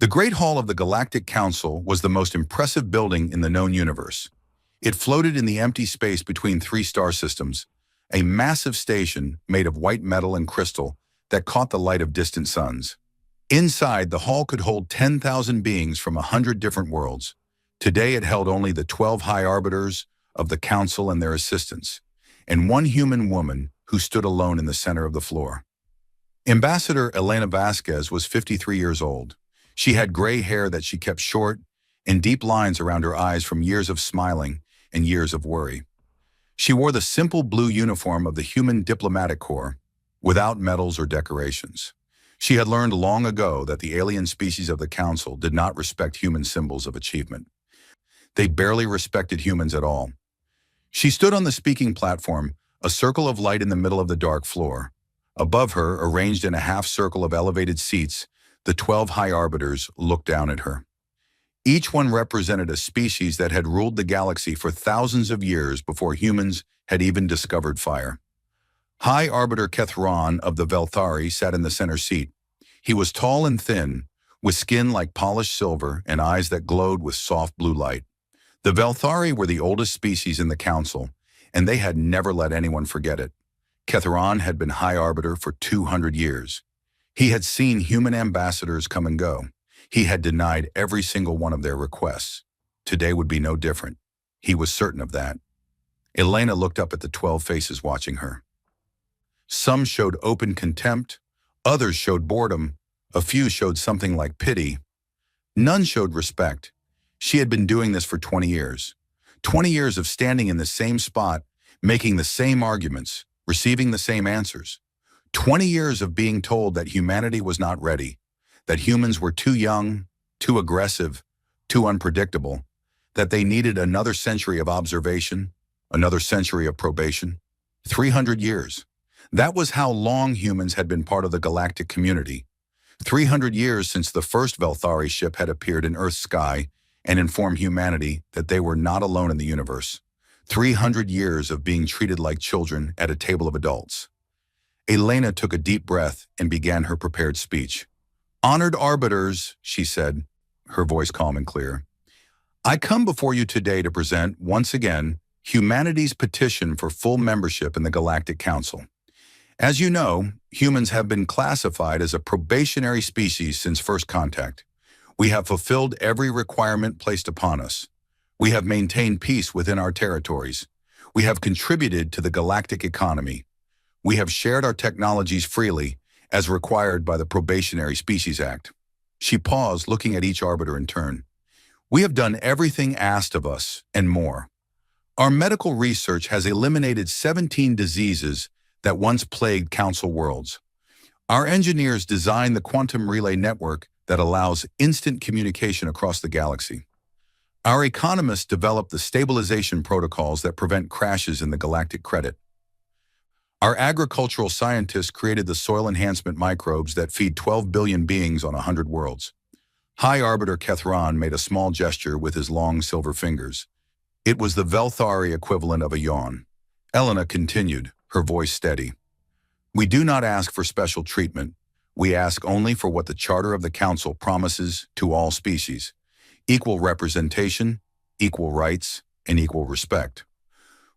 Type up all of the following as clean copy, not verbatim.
The Great Hall of the Galactic Council was the most impressive building in the known universe. It floated in the empty space between three star systems, a massive station made of white metal and crystal that caught the light of distant suns. Inside, the hall could hold 10,000 beings from 100 different worlds. Today, it held only the 12 high arbiters of the council and their assistants, and one human woman who stood alone in the center of the floor. Ambassador Elena Vasquez was 53 years old. She had gray hair that she kept short and deep lines around her eyes from years of smiling and years of worry. She wore the simple blue uniform of the Human Diplomatic Corps, without medals or decorations. She had learned long ago that the alien species of the Council did not respect human symbols of achievement. They barely respected humans at all. She stood on the speaking platform, a circle of light in the middle of the dark floor. Above her, arranged in a half circle of elevated seats, the 12 high arbiters looked down at her. Each one represented a species that had ruled the galaxy for thousands of years before humans had even discovered fire. High Arbiter Kethron of the Velthari sat in the center seat. He was tall and thin, with skin like polished silver and eyes that glowed with soft blue light. The Velthari were the oldest species in the council, and they had never let anyone forget it. Kethron had been High Arbiter for 200 years. He had seen human ambassadors come and go. He had denied every single one of their requests. Today would be no different. He was certain of that. Elena looked up at the 12 faces watching her. Some showed open contempt, others showed boredom, a few showed something like pity. None showed respect. She had been doing this for 20 years. 20 years of standing in the same spot, making the same arguments, receiving the same answers. 20 years of being told that humanity was not ready, that humans were too young, too aggressive, too unpredictable, that they needed another century of observation, another century of probation. 300 years. That was how long humans had been part of the galactic community. 300 years since the first Velthari ship had appeared in Earth's sky and informed humanity that they were not alone in the universe. 300 years of being treated like children at a table of adults. Elena took a deep breath and began her prepared speech. "Honored arbiters," she said, her voice calm and clear. "I come before you today to present, once again, humanity's petition for full membership in the Galactic Council. As you know, humans have been classified as a probationary species since first contact. We have fulfilled every requirement placed upon us. We have maintained peace within our territories. We have contributed to the galactic economy. We have shared our technologies freely, as required by the Probationary Species Act." She paused, looking at each arbiter in turn. "We have done everything asked of us, and more. Our medical research has eliminated 17 diseases that once plagued Council worlds. Our engineers designed the quantum relay network that allows instant communication across the galaxy. Our economists developed the stabilization protocols that prevent crashes in the galactic credit. Our agricultural scientists created the soil enhancement microbes that feed 12 billion beings on 100 worlds." High Arbiter Kethron made a small gesture with his long silver fingers. It was the Velthari equivalent of a yawn. Elena continued, her voice steady. "We do not ask for special treatment. We ask only for what the Charter of the Council promises to all species: equal representation, equal rights, and equal respect.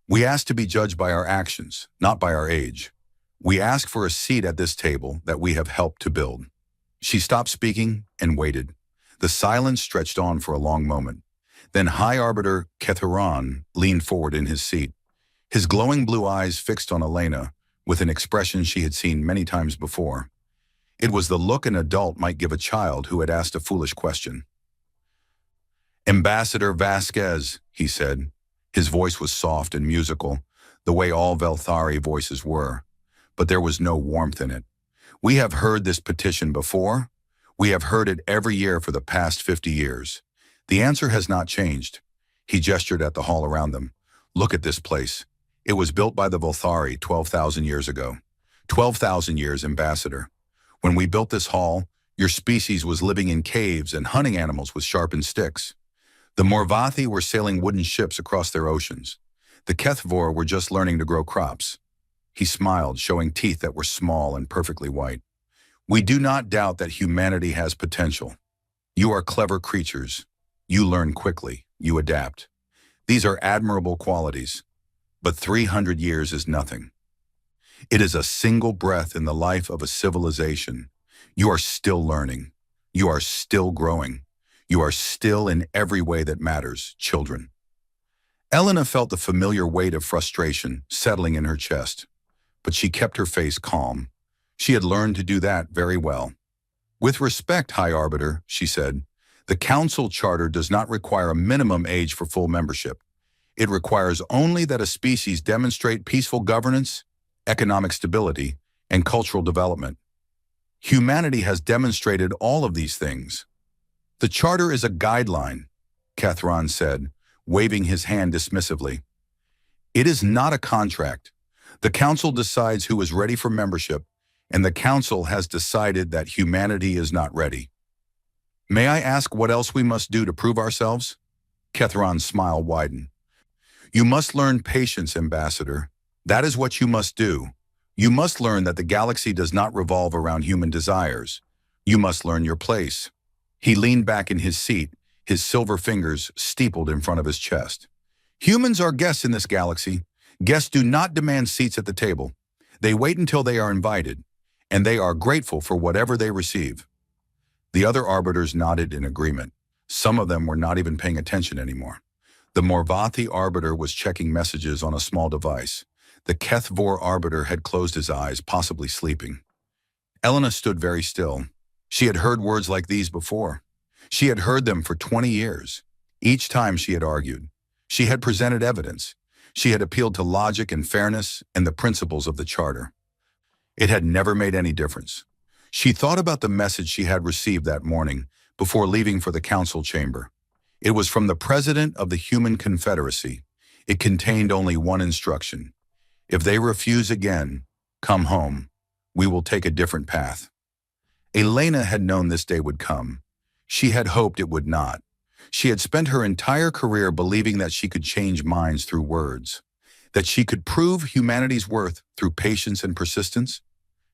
We ask to be judged by our actions, not by our age. We ask for a seat at this table that we have helped to build." She stopped speaking and waited. The silence stretched on for a long moment. Then High Arbiter Kethron leaned forward in his seat, his glowing blue eyes fixed on Elena with an expression she had seen many times before. It was the look an adult might give a child who had asked a foolish question. "Ambassador Vasquez," he said. His voice was soft and musical, the way all Velthari voices were, but there was no warmth in it. "We have heard this petition before. We have heard it every year for the past 50 years. The answer has not changed." He gestured at the hall around them. "Look at this place. It was built by the Velthari 12,000 years ago. 12,000 years, Ambassador. When we built this hall, your species was living in caves and hunting animals with sharpened sticks. The Morvathi were sailing wooden ships across their oceans. The Kethvor were just learning to grow crops." He smiled, showing teeth that were small and perfectly white. "We do not doubt that humanity has potential. You are clever creatures. You learn quickly. You adapt. These are admirable qualities. But 300 years is nothing. It is a single breath in the life of a civilization. You are still learning. You are still growing. You are still in every way that matters, children. Elena felt the familiar weight of frustration settling in her chest, but she kept her face calm. She had learned to do that very well. With respect, High Arbiter, she said, the Council Charter does not require a minimum age for full membership. It requires only that a species demonstrate peaceful governance, economic stability, and cultural development. Humanity has demonstrated all of these things. The Charter is a guideline, Cathron said, waving his hand dismissively. It is not a contract. The Council decides who is ready for membership, and the Council has decided that humanity is not ready. May I ask what else we must do to prove ourselves? Cathron's smile widened. You must learn patience, Ambassador. That is what you must do. You must learn that the galaxy does not revolve around human desires. You must learn your place. He leaned back in his seat, his silver fingers steepled in front of his chest. Humans are guests in this galaxy. Guests do not demand seats at the table. They wait until they are invited, and they are grateful for whatever they receive. The other arbiters nodded in agreement. Some of them were not even paying attention anymore. The Morvathi arbiter was checking messages on a small device. The Kethvor arbiter had closed his eyes, possibly sleeping. Elena stood very still. She had heard words like these before. She had heard them for 20 years. Each time she had argued. She had presented evidence. She had appealed to logic and fairness and the principles of the Charter. It had never made any difference. She thought about the message she had received that morning before leaving for the council chamber. It was from the president of the Human Confederacy. It contained only one instruction. If they refuse again, come home. We will take a different path. Elena had known this day would come. She had hoped it would not. She had spent her entire career believing that she could change minds through words, that she could prove humanity's worth through patience and persistence.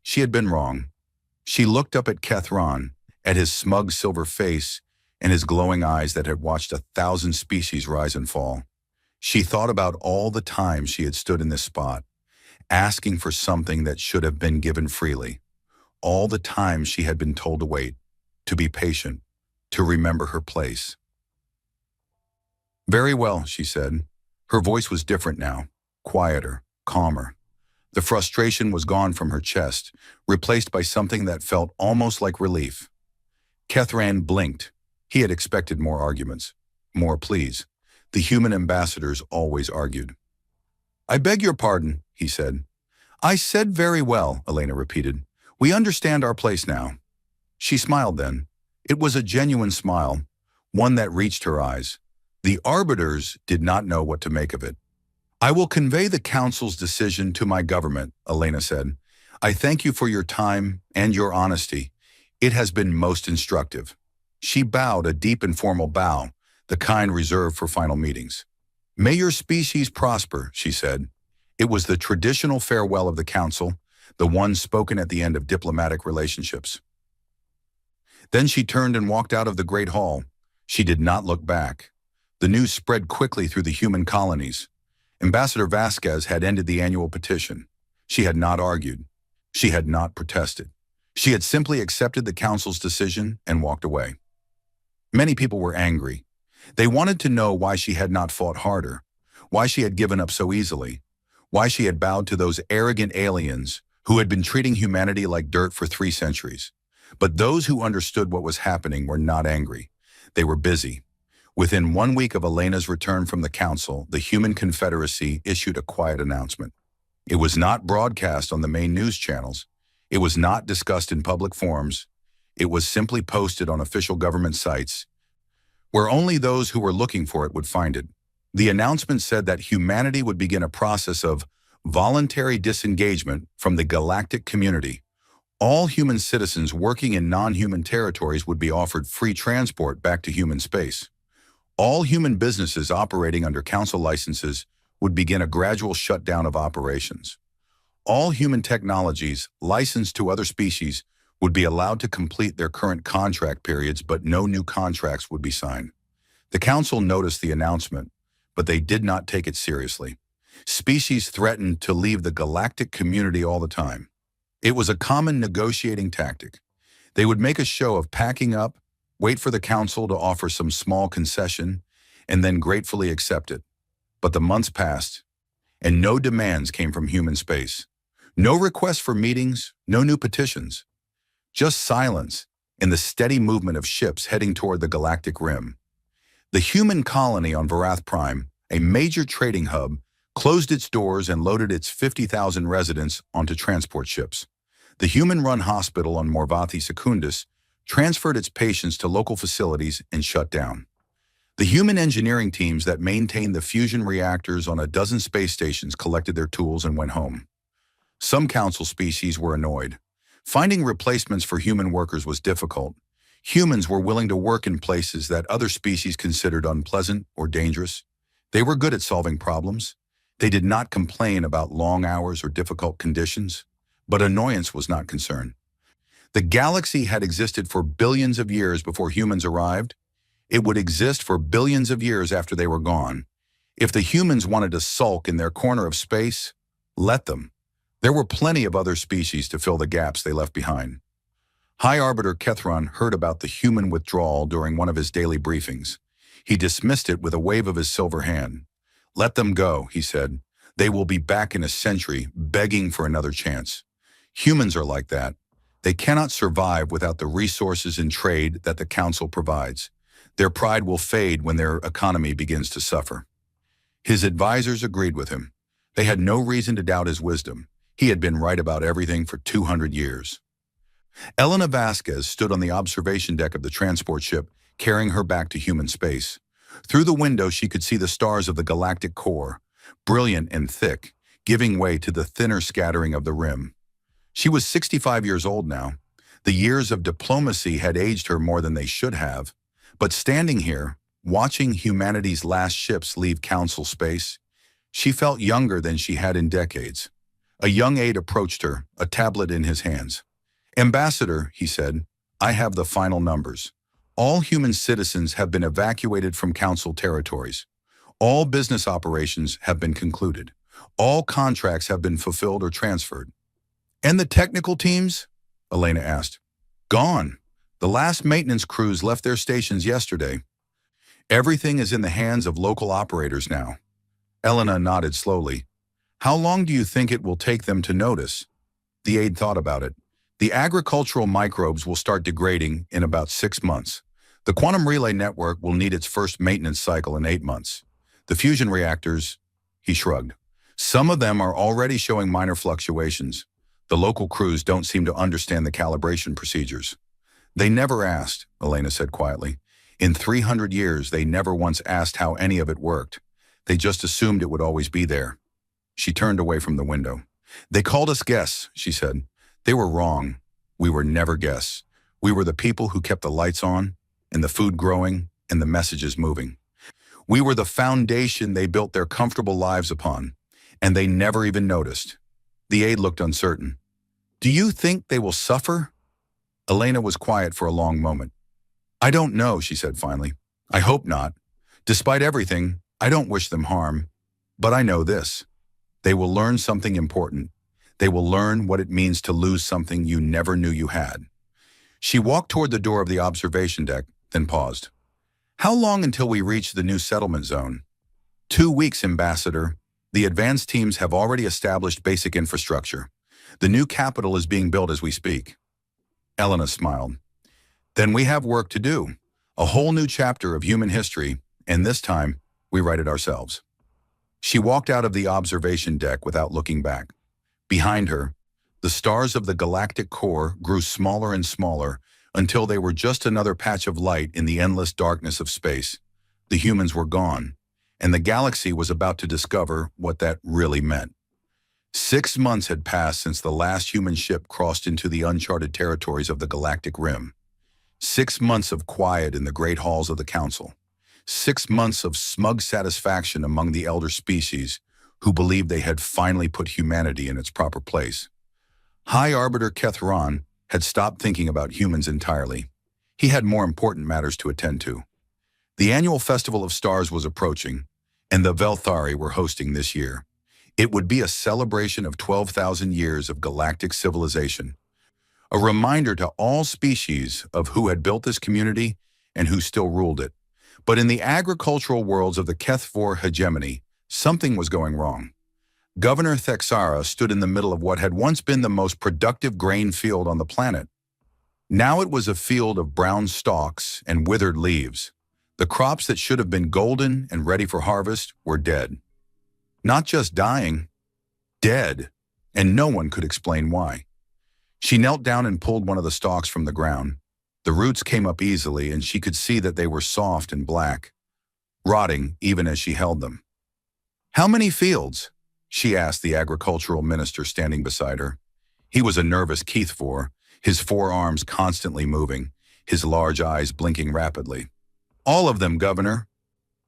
She had been wrong. She looked up at Kethron, at his smug silver face and his glowing eyes that had watched 1,000 species rise and fall. She thought about all the time she had stood in this spot, asking for something that should have been given freely. All the time she had been told to wait, to be patient, to remember her place. Very well, she said. Her voice was different now, quieter, calmer. The frustration was gone from her chest, replaced by something that felt almost like relief. Kethran blinked. He had expected more arguments, more pleas. The human ambassadors always argued. I beg your pardon, he said. I said very well, Elena repeated. We understand our place now. She smiled then. It was a genuine smile, one that reached her eyes. The arbiters did not know what to make of it. I will convey the council's decision to my government, Elena said. I thank you for your time and your honesty. It has been most instructive. She bowed a deep and formal bow, the kind reserved for final meetings. May your species prosper, she said. It was the traditional farewell of the council, the one spoken at the end of diplomatic relationships. Then she turned and walked out of the great hall. She did not look back. The news spread quickly through the human colonies. Ambassador Vasquez had ended the annual petition. She had not argued. She had not protested. She had simply accepted the council's decision and walked away. Many people were angry. They wanted to know why she had not fought harder, why she had given up so easily, why she had bowed to those arrogant aliens who had been treating humanity like dirt for 3 centuries. But those who understood what was happening were not angry. They were busy. Within 1 week of Elena's return from the council, the Human Confederacy issued a quiet announcement. It was not broadcast on the main news channels. It was not discussed in public forums. It was simply posted on official government sites, where only those who were looking for it would find it. The announcement said that humanity would begin a process of voluntary disengagement from the galactic community. All human citizens working in non-human territories would be offered free transport back to human space. All human businesses operating under council licenses would begin a gradual shutdown of operations. All human technologies licensed to other species would be allowed to complete their current contract periods, but no new contracts would be signed. The council noticed the announcement, but they did not take it seriously. Species threatened to leave the galactic community all the time. It was a common negotiating tactic. They would make a show of packing up, wait for the council to offer some small concession, and then gratefully accept it. But the months passed, and no demands came from human space. No requests for meetings, no new petitions. Just silence and the steady movement of ships heading toward the galactic rim. The human colony on Varath Prime, a major trading hub, closed its doors and loaded its 50,000 residents onto transport ships. The human-run hospital on Morvathi Secundus transferred its patients to local facilities and shut down. The human engineering teams that maintained the fusion reactors on a dozen space stations collected their tools and went home. Some council species were annoyed. Finding replacements for human workers was difficult. Humans were willing to work in places that other species considered unpleasant or dangerous. They were good at solving problems. They did not complain about long hours or difficult conditions, but annoyance was not concern. The galaxy had existed for billions of years before humans arrived. It would exist for billions of years after they were gone. If the humans wanted to sulk in their corner of space, let them. There were plenty of other species to fill the gaps they left behind. High Arbiter Kethron heard about the human withdrawal during one of his daily briefings. He dismissed it with a wave of his silver hand. "Let them go," he said. "They will be back in a century, begging for another chance." Humans are like that. They cannot survive without the resources and trade that the Council provides. Their pride will fade when their economy begins to suffer. His advisors agreed with him. They had no reason to doubt his wisdom. He had been right about everything for 200 years. Elena Vasquez stood on the observation deck of the transport ship, carrying her back to human space. Through the window, she could see the stars of the galactic core, brilliant and thick, giving way to the thinner scattering of the rim. She was 65 years old now. The years of diplomacy had aged her more than they should have. But standing here, watching humanity's last ships leave Council space, she felt younger than she had in decades. A young aide approached her, a tablet in his hands. "Ambassador," he said, "I have the final numbers. All human citizens have been evacuated from Council territories. All business operations have been concluded. All contracts have been fulfilled or transferred." "And the technical teams?" Elena asked. "Gone. The last maintenance crews left their stations yesterday. Everything is in the hands of local operators now." Elena nodded slowly. "How long do you think it will take them to notice?" The aide thought about it. "The agricultural microbes will start degrading in about 6 months. The quantum relay network will need its first maintenance cycle in 8 months. The fusion reactors," he shrugged. "Some of them are already showing minor fluctuations. The local crews don't seem to understand the calibration procedures." "They never asked," Elena said quietly. "In 300 years, they never once asked how any of it worked. They just assumed it would always be there." She turned away from the window. "They called us guests," she said. "They were wrong. We were never guests. We were the people who kept the lights on, and the food growing, and the messages moving. We were the foundation they built their comfortable lives upon, and they never even noticed." The aide looked uncertain. "Do you think they will suffer?" Elena was quiet for a long moment. "I don't know," she said finally. "I hope not. Despite everything, I don't wish them harm. But I know this. They will learn something important. They will learn what it means to lose something you never knew you had." She walked toward the door of the observation deck, then paused. "How long until we reach the new settlement zone?" 2 weeks, Ambassador. The advanced teams have already established basic infrastructure. The new capital is being built as we speak." Elena smiled. "Then we have work to do. A whole new chapter of human history, and this time, we write it ourselves." She walked out of the observation deck without looking back. Behind her, the stars of the galactic core grew smaller and smaller until they were just another patch of light in the endless darkness of space. The humans were gone, and the galaxy was about to discover what that really meant. 6 months had passed since the last human ship crossed into the uncharted territories of the galactic rim. 6 months of quiet in the great halls of the Council. 6 months of smug satisfaction among the elder species who believed they had finally put humanity in its proper place. High Arbiter Kethron had stopped thinking about humans entirely. He had more important matters to attend to. The annual Festival of Stars was approaching, and the Velthari were hosting this year. It would be a celebration of 12,000 years of galactic civilization, a reminder to all species of who had built this community and who still ruled it. But in the agricultural worlds of the HFY hegemony, something was going wrong. Governor Thexara stood in the middle of what had once been the most productive grain field on the planet. Now it was a field of brown stalks and withered leaves. The crops that should have been golden and ready for harvest were dead. Not just dying, dead, and no one could explain why. She knelt down and pulled one of the stalks from the ground. The roots came up easily, and she could see that they were soft and black, rotting even as she held them. "How many fields?" she asked the agricultural minister standing beside her. He was a nervous Keithfor, his forearms constantly moving, his large eyes blinking rapidly. "All of them, Governor.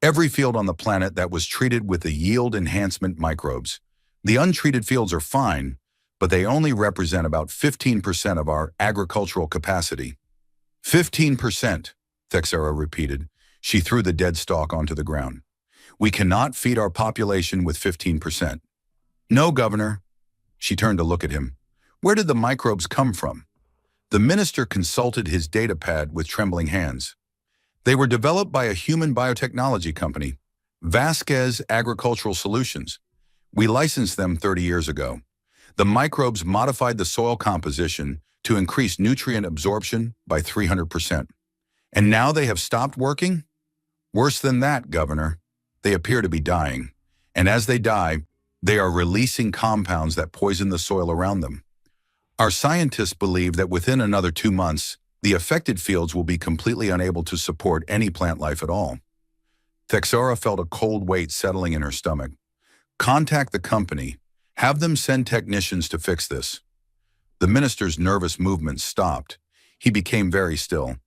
Every field on the planet that was treated with the yield enhancement microbes. The untreated fields are fine, but they only represent about 15% of our agricultural capacity." 15%, Thexara repeated. She threw the dead stalk onto the ground. "We cannot feed our population with 15%. "No, Governor." She turned to look at him. "Where did the microbes come from?" The minister consulted his data pad with trembling hands. "They were developed by a human biotechnology company, Vasquez Agricultural Solutions. We licensed them 30 years ago. The microbes modified the soil composition to increase nutrient absorption by 300%. And now they have stopped working? Worse than that, Governor. They appear to be dying. And as they die, they are releasing compounds that poison the soil around them. Our scientists believe that within another 2 months, the affected fields will be completely unable to support any plant life at all." Thexara felt a cold weight settling in her stomach. "Contact the company. Have them send technicians to fix this." The minister's nervous movements stopped. He became very still.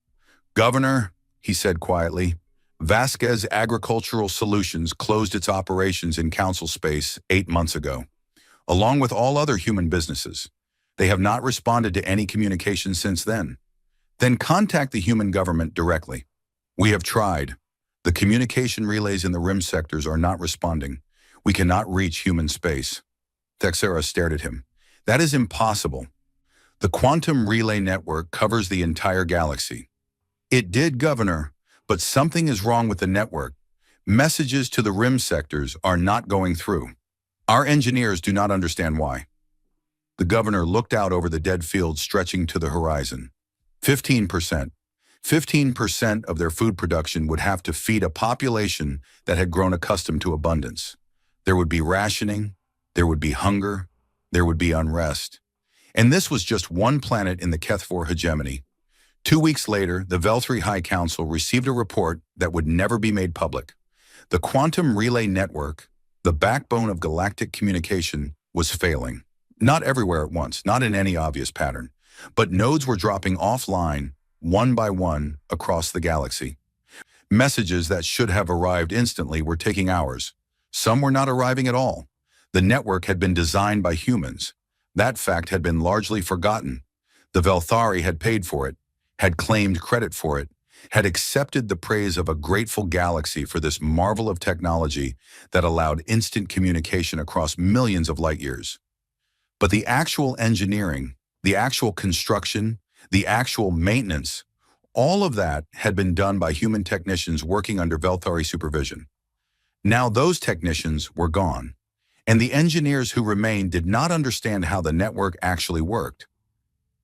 "Governor," he said quietly, "Vasquez Agricultural Solutions closed its operations in council space 8 months ago, along with all other human businesses. They have not responded to any communication since then. Then contact the human government directly. We have tried. The communication relays in the rim sectors are not responding. We cannot reach human space." Thexara stared at him. "That is impossible. The quantum relay network covers the entire galaxy." "It did, Governor, but something is wrong with the network. Messages to the rim sectors are not going through. Our engineers do not understand why." The governor looked out over the dead fields stretching to the horizon. 15%. 15% of their food production would have to feed a population that had grown accustomed to abundance. There would be rationing, there would be hunger, there would be unrest. And this was just one planet in the HFY hegemony. 2 weeks later, the Velthari High Council received a report that would never be made public. The quantum relay network, the backbone of galactic communication, was failing. Not everywhere at once, not in any obvious pattern, but nodes were dropping offline, one by one, across the galaxy. Messages that should have arrived instantly were taking hours. Some were not arriving at all. The network had been designed by humans. That fact had been largely forgotten. The Velthari had paid for it, had claimed credit for it, had accepted the praise of a grateful galaxy for this marvel of technology that allowed instant communication across millions of light years. But the actual engineering, the actual construction, the actual maintenance, all of that had been done by human technicians working under Velthari supervision. Now those technicians were gone, and the engineers who remained did not understand how the network actually worked.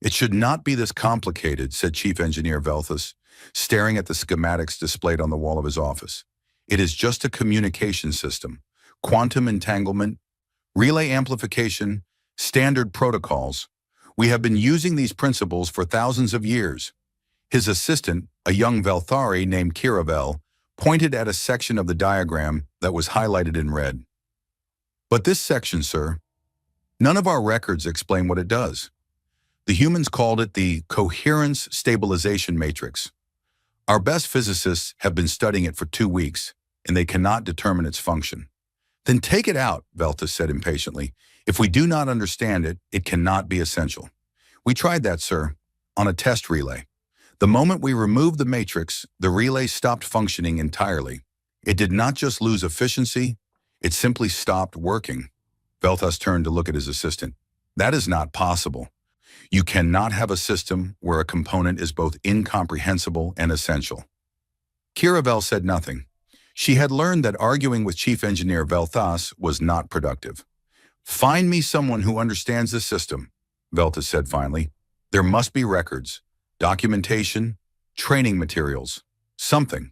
"It should not be this complicated," said Chief Engineer Velthus, staring at the schematics displayed on the wall of his office. "It is just a communication system, quantum entanglement, relay amplification, standard protocols. We have been using these principles for thousands of years." His assistant, a young Velthari named Kiravel, pointed at a section of the diagram that was highlighted in red. "But this section, sir, none of our records explain what it does. The humans called it the coherence stabilization matrix. Our best physicists have been studying it for 2 weeks, and they cannot determine its function." "Then take it out," Velthus said impatiently. "If we do not understand it, it cannot be essential." "We tried that, sir. on a test relay. The moment we removed the matrix, the relay stopped functioning entirely. It did not just lose efficiency, it simply stopped working. Velthas turned to look at his assistant. That is not possible. You cannot have a system where a component is both incomprehensible and essential. Kiravel said nothing. She had learned that arguing with Chief Engineer Velthas was not productive. Find me someone who understands the system, Velthas said finally. There must be records, documentation, training materials, something.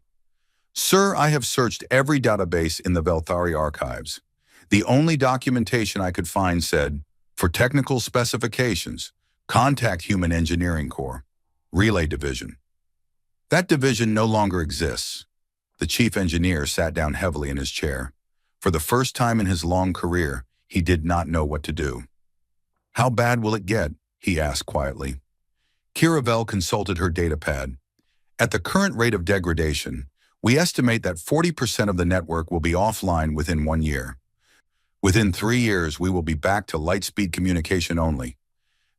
Sir, I have searched every database in the Velthari archives. The only documentation I could find said, for technical specifications, contact Human Engineering Corps, Relay Division. That division no longer exists. The chief engineer sat down heavily in his chair. For the first time in his long career, he did not know what to do. How bad will it get? He asked quietly. Kiravel consulted her datapad. At the current rate of degradation, we estimate that 40% of the network will be offline within 1 year. Within 3 years, we will be back to light-speed communication only.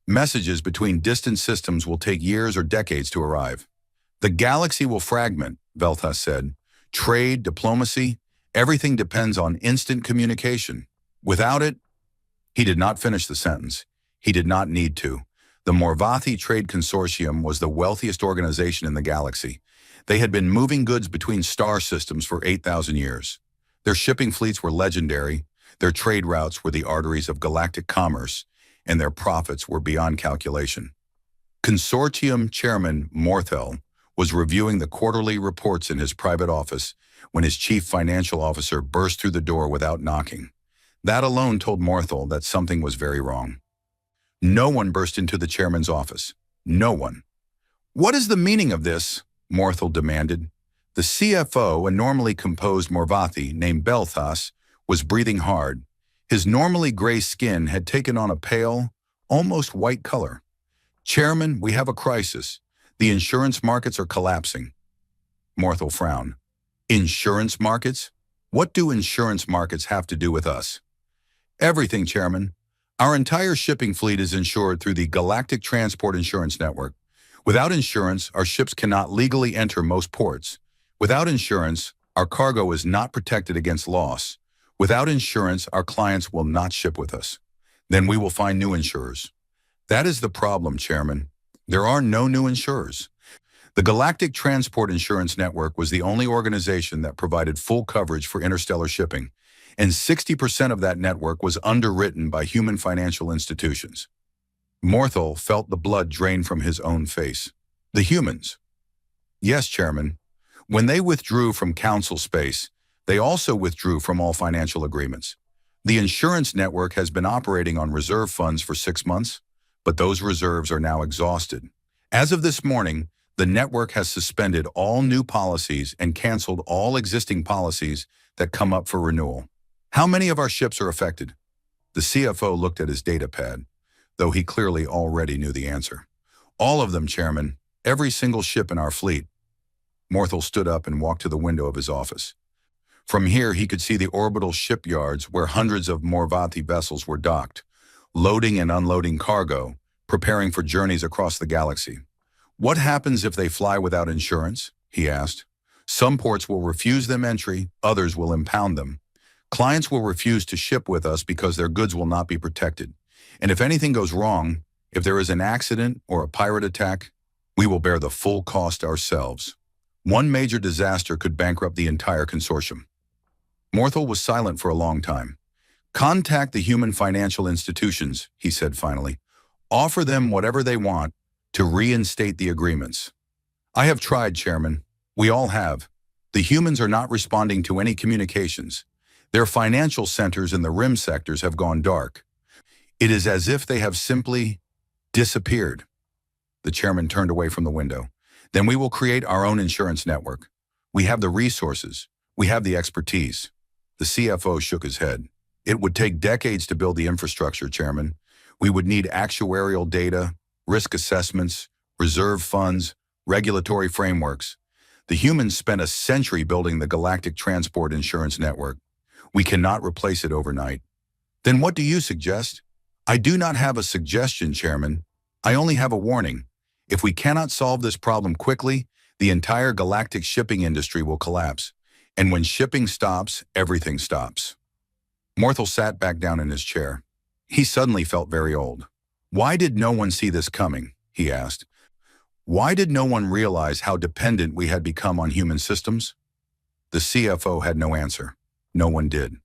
Messages between distant systems will take years or decades to arrive. The galaxy will fragment, Velthas said. Trade, diplomacy, everything depends on instant communication. Without it, he did not finish the sentence. He did not need to. The Morvathi Trade Consortium was the wealthiest organization in the galaxy. They had been moving goods between star systems for 8,000 years. Their shipping fleets were legendary, their trade routes were the arteries of galactic commerce, and their profits were beyond calculation. Consortium Chairman Morthel was reviewing the quarterly reports in his private office when his chief financial officer burst through the door without knocking. That alone told Morthel that something was very wrong. No one burst into the chairman's office. No one. What is the meaning of this? Morthel demanded. The CFO, a normally composed Morvathi named Velthas, was breathing hard. His normally gray skin had taken on a pale, almost white color. Chairman, we have a crisis. The insurance markets are collapsing. Morthel frowned. Insurance markets? What do insurance markets have to do with us? Everything, Chairman. Our entire shipping fleet is insured through the Galactic Transport Insurance Network. Without insurance, our ships cannot legally enter most ports. Without insurance, our cargo is not protected against loss. Without insurance, our clients will not ship with us. Then we will find new insurers. That is the problem, Chairman. There are no new insurers. The Galactic Transport Insurance Network was the only organization that provided full coverage for interstellar shipping, and 60% of that network was underwritten by human financial institutions. Morthel felt the blood drain from his own face. The humans. Yes, Chairman. When they withdrew from council space, they also withdrew from all financial agreements. The insurance network has been operating on reserve funds for 6 months, but those reserves are now exhausted. As of this morning, the network has suspended all new policies and canceled all existing policies that come up for renewal. How many of our ships are affected? The CFO looked at his datapad, though he clearly already knew the answer. All of them, Chairman. Every single ship in our fleet. Morthel stood up and walked to the window of his office. From here, he could see the orbital shipyards where hundreds of Morvathi vessels were docked, loading and unloading cargo, preparing for journeys across the galaxy. What happens if they fly without insurance? He asked. Some ports will refuse them entry, others will impound them. Clients will refuse to ship with us because their goods will not be protected. And if anything goes wrong, if there is an accident or a pirate attack, we will bear the full cost ourselves. One major disaster could bankrupt the entire consortium. Morthel was silent for a long time. Contact the human financial institutions, he said finally. Offer them whatever they want to reinstate the agreements. I have tried, Chairman. We all have. The humans are not responding to any communications. Their financial centers in the rim sectors have gone dark. It is as if they have simply disappeared. The chairman turned away from the window. Then we will create our own insurance network. We have the resources. We have the expertise. The CFO shook his head. It would take decades to build the infrastructure, Chairman. We would need actuarial data, risk assessments, reserve funds, regulatory frameworks. The humans spent a century building the Galactic Transport Insurance Network. We cannot replace it overnight. Then what do you suggest? I do not have a suggestion, Chairman. I only have a warning. If we cannot solve this problem quickly, the entire galactic shipping industry will collapse. And when shipping stops, everything stops. Morthal sat back down in his chair. He suddenly felt very old. Why did no one see this coming? He asked. Why did no one realize how dependent we had become on human systems? The CFO had no answer. No one did.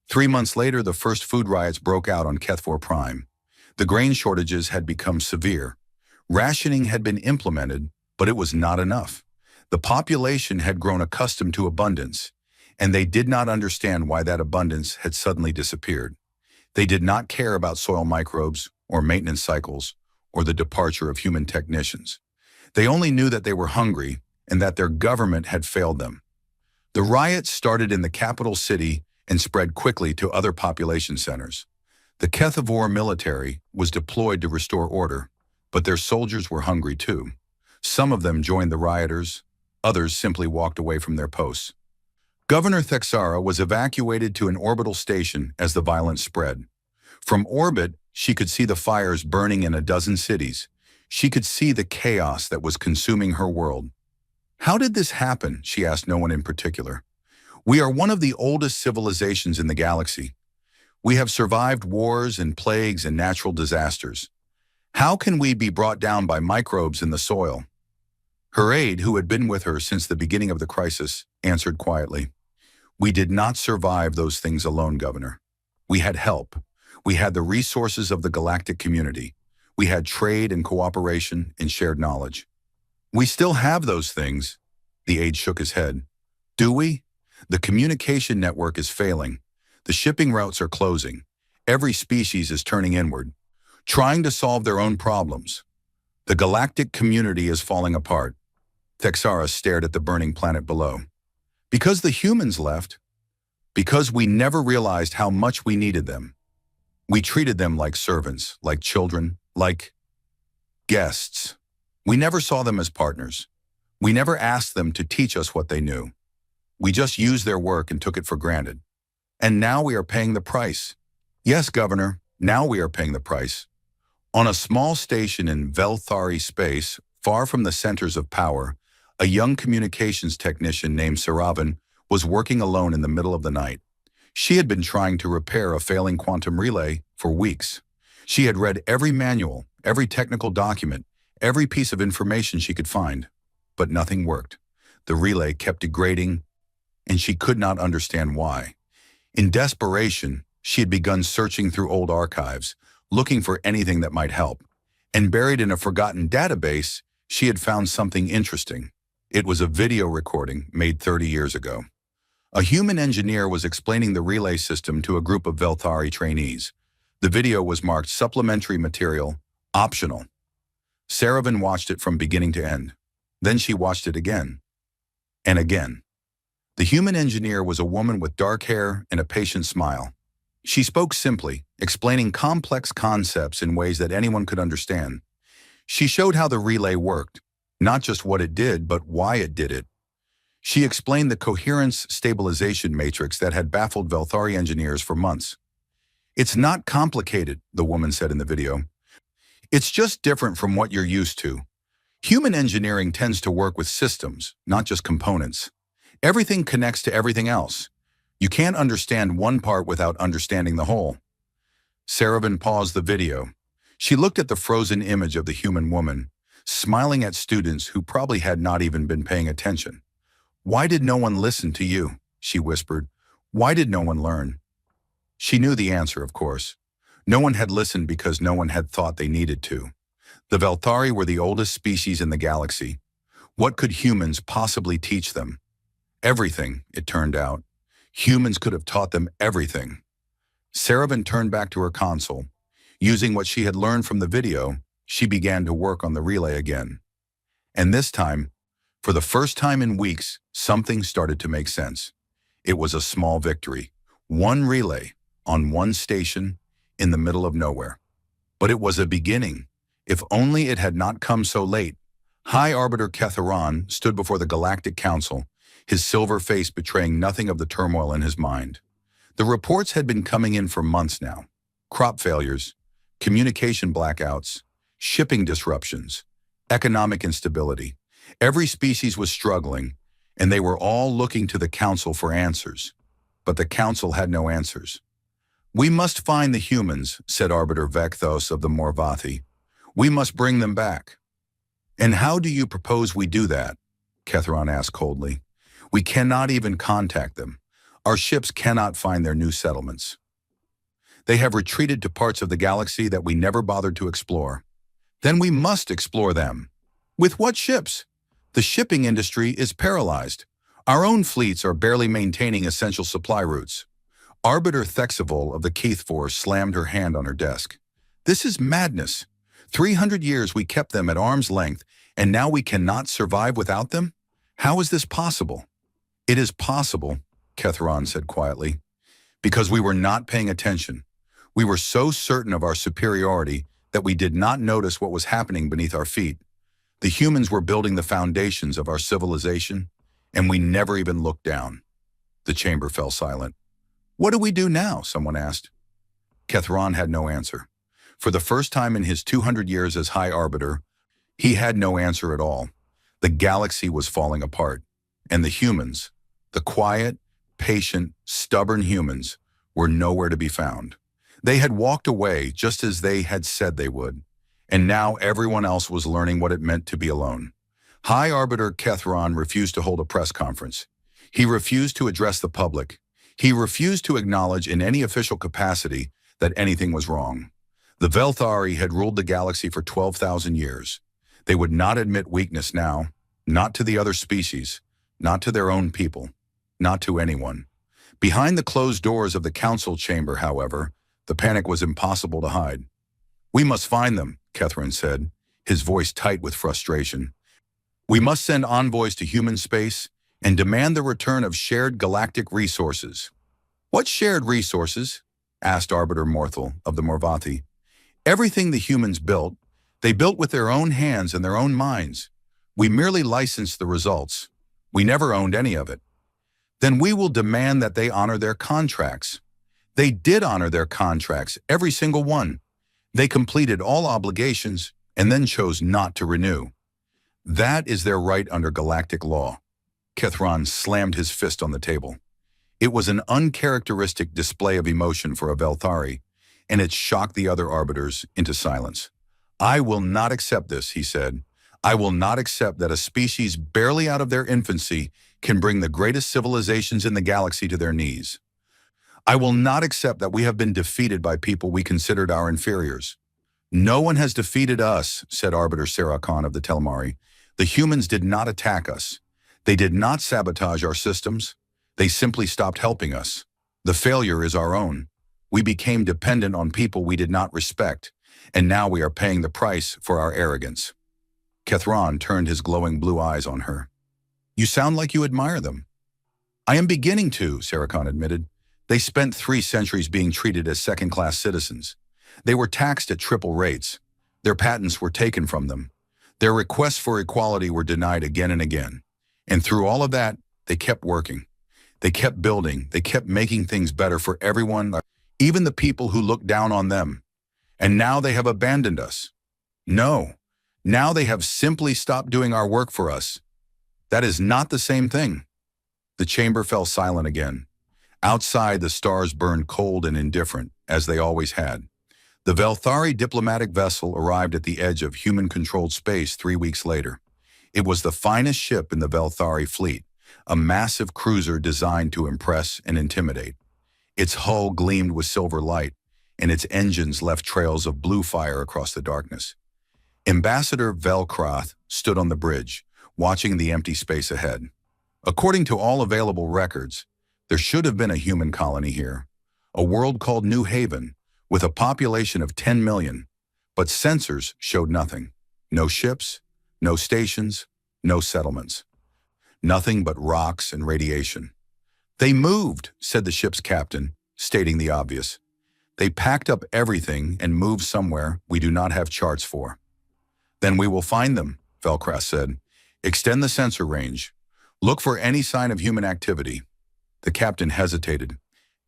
3 months later, the first food riots broke out on Kethfor Prime. The grain shortages had become severe. Rationing had been implemented, but it was not enough. The population had grown accustomed to abundance, and they did not understand why that abundance had suddenly disappeared. They did not care about soil microbes or maintenance cycles or the departure of human technicians. They only knew that they were hungry and that their government had failed them. The riots started in the capital city and spread quickly to other population centers. The Kethfor military was deployed to restore order, but their soldiers were hungry too. Some of them joined the rioters, others simply walked away from their posts. Governor Thexara was evacuated to an orbital station as the violence spread. From orbit, she could see the fires burning in a dozen cities. She could see the chaos that was consuming her world. How did this happen? She asked no one in particular. We are one of the oldest civilizations in the galaxy. We have survived wars and plagues and natural disasters. How can we be brought down by microbes in the soil? Her aide, who had been with her since the beginning of the crisis, answered quietly. We did not survive those things alone, Governor. We had help. We had the resources of the galactic community. We had trade and cooperation and shared knowledge. We still have those things. The aide shook his head. Do we? The communication network is failing. The shipping routes are closing. Every species is turning inward, trying to solve their own problems. The galactic community is falling apart. Thexara stared at the burning planet below. Because the humans left. Because we never realized how much we needed them. We treated them like servants, like children, like guests. We never saw them as partners. We never asked them to teach us what they knew. We just used their work and took it for granted. And now we are paying the price. Yes, Governor, now we are paying the price. On a small station in Velthari space, far from the centers of power, a young communications technician named Saravan was working alone in the middle of the night. She had been trying to repair a failing quantum relay for weeks. She had read every manual, every technical document, every piece of information she could find, but nothing worked. The relay kept degrading, and she could not understand why. In desperation, she had begun searching through old archives, looking for anything that might help. And buried in a forgotten database, she had found something interesting. It was a video recording made 30 years ago. A human engineer was explaining the relay system to a group of Velthari trainees. The video was marked supplementary material, optional. Saravan watched it from beginning to end. Then she watched it again. And again. The human engineer was a woman with dark hair and a patient smile. She spoke simply, explaining complex concepts in ways that anyone could understand. She showed how the relay worked, not just what it did, but why it did it. She explained the coherence stabilization matrix that had baffled Velthari engineers for months. It's not complicated, the woman said in the video. It's just different from what you're used to. Human engineering tends to work with systems, not just components. Everything connects to everything else. You can't understand one part without understanding the whole. Saravan paused the video. She looked at the frozen image of the human woman, smiling at students who probably had not even been paying attention. Why did no one listen to you? She whispered. Why did no one learn? She knew the answer, of course. No one had listened because no one had thought they needed to. The Velthari were the oldest species in the galaxy. What could humans possibly teach them? Everything, it turned out. Humans could have taught them everything. Saravan turned back to her console. Using what she had learned from the video, she began to work on the relay again. And this time, for the first time in weeks, something started to make sense. It was a small victory. One relay, on one station, in the middle of nowhere. But it was a beginning. If only it had not come so late. High Arbiter Ketharon stood before the Galactic Council, his silver face betraying nothing of the turmoil in his mind. The reports had been coming in for months now. Crop failures, communication blackouts, shipping disruptions. Economic instability. Every species was struggling, and they were all looking to the Council for answers. But the Council had no answers. "We must find the humans," said Arbiter Vecthos of the Morvathi. "We must bring them back." "And how do you propose we do that?" Kethron asked coldly. "We cannot even contact them. Our ships cannot find their new settlements. They have retreated to parts of the galaxy that we never bothered to explore. Then we must explore them. With what ships? The shipping industry is paralyzed. Our own fleets are barely maintaining essential supply routes." Arbiter Thexivol of the Keith Force slammed her hand on her desk. "This is madness. 300 years we kept them at arm's length, and now we cannot survive without them? How is this possible?" "It is possible," Kethron said quietly, "because we were not paying attention. We were so certain of our superiority that we did not notice what was happening beneath our feet. The humans were building the foundations of our civilization, and we never even looked down." The chamber fell silent. "What do we do now?" someone asked. Kethron had no answer. For the first time in his 200 years as High Arbiter, he had no answer at all. The galaxy was falling apart, and the humans, the quiet, patient, stubborn humans, were nowhere to be found. They had walked away just as they had said they would, and now everyone else was learning what it meant to be alone. High Arbiter Kethron refused to hold a press conference. He refused to address the public. He refused to acknowledge in any official capacity that anything was wrong. The Velthari had ruled the galaxy for 12,000 years. They would not admit weakness now, not to the other species, not to their own people, not to anyone. Behind the closed doors of the council chamber, however, the panic was impossible to hide. "We must find them," Kethron said, his voice tight with frustration. "We must send envoys to human space and demand the return of shared galactic resources." "What shared resources?" asked Arbiter Morthal of the Morvathi. "Everything the humans built, they built with their own hands and their own minds. We merely licensed the results. We never owned any of it." "Then we will demand that they honor their contracts." "They did honor their contracts, every single one. They completed all obligations and then chose not to renew. That is their right under galactic law." Kethron slammed his fist on the table. It was an uncharacteristic display of emotion for a Velthari, and it shocked the other arbiters into silence. "I will not accept this," he said. "I will not accept that a species barely out of their infancy can bring the greatest civilizations in the galaxy to their knees. I will not accept that we have been defeated by people we considered our inferiors." "No one has defeated us," said Arbiter Sarakhan of the Telmari. "The humans did not attack us. They did not sabotage our systems. They simply stopped helping us. The failure is our own. We became dependent on people we did not respect, and now we are paying the price for our arrogance." Kethron turned his glowing blue eyes on her. "You sound like you admire them." "I am beginning to," Sarakhan admitted. "They spent 3 centuries being treated as second-class citizens. They were taxed at triple rates. Their patents were taken from them. Their requests for equality were denied again and again. And through all of that, they kept working. They kept building. They kept making things better for everyone, even the people who looked down on them. And now they have abandoned us. No, now they have simply stopped doing our work for us. That is not the same thing." The chamber fell silent again. Outside, the stars burned cold and indifferent, as they always had. The Velthari diplomatic vessel arrived at the edge of human-controlled space 3 weeks later. It was the finest ship in the Velthari fleet, a massive cruiser designed to impress and intimidate. Its hull gleamed with silver light, and its engines left trails of blue fire across the darkness. Ambassador Velkrath stood on the bridge, watching the empty space ahead. According to all available records, there should have been a human colony here, a world called New Haven, with a population of 10 million, but sensors showed nothing. No ships, no stations, no settlements. Nothing but rocks and radiation. "They moved," said the ship's captain, stating the obvious. "They packed up everything and moved somewhere we do not have charts for." "Then we will find them," Velkrath said. "Extend the sensor range. Look for any sign of human activity." The captain hesitated.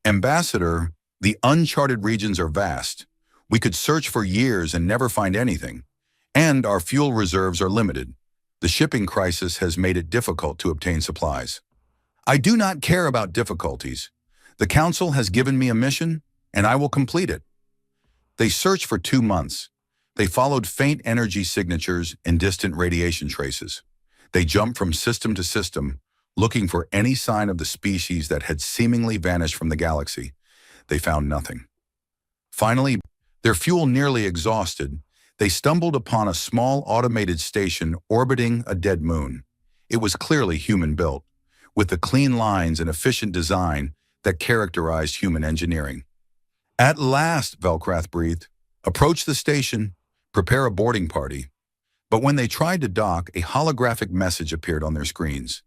"Ambassador, the uncharted regions are vast. We could search for years and never find anything. And our fuel reserves are limited. The shipping crisis has made it difficult to obtain supplies. I do not care about difficulties. The Council has given me a mission, and I will complete it. They searched for 2 months. They followed faint energy signatures and distant radiation traces. They jumped from system to system, looking for any sign of the species that had seemingly vanished from the galaxy. They found nothing. Finally, their fuel nearly exhausted, they stumbled upon a small automated station orbiting a dead moon. It was clearly human-built, with the clean lines and efficient design that characterized human engineering. At last, Velkrath breathed. Approach the station, prepare a boarding party. But when they tried to dock, a holographic message appeared on their screens.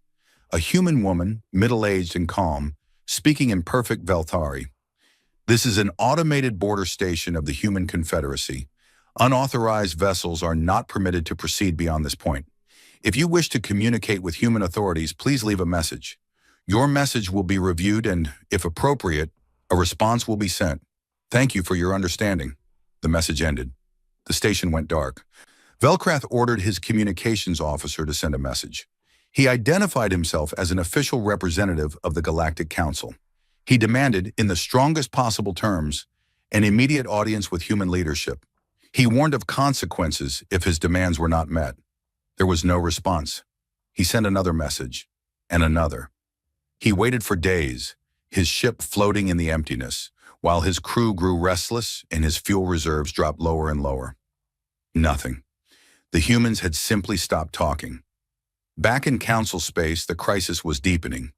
A human woman, middle-aged and calm, speaking in perfect Velthari. This is an automated border station of the Human Confederacy. Unauthorized vessels are not permitted to proceed beyond this point. If you wish to communicate with human authorities, please leave a message. Your message will be reviewed and, if appropriate, a response will be sent. Thank you for your understanding. The message ended. The station went dark. Velkrath ordered his communications officer to send a message. He identified himself as an official representative of the Galactic Council. He demanded, in the strongest possible terms, an immediate audience with human leadership. He warned of consequences if his demands were not met. There was no response. He sent another message, and another. He waited for days, his ship floating in the emptiness, while his crew grew restless and his fuel reserves dropped lower and lower. Nothing. The humans had simply stopped talking. Back in Council space, the crisis was deepening.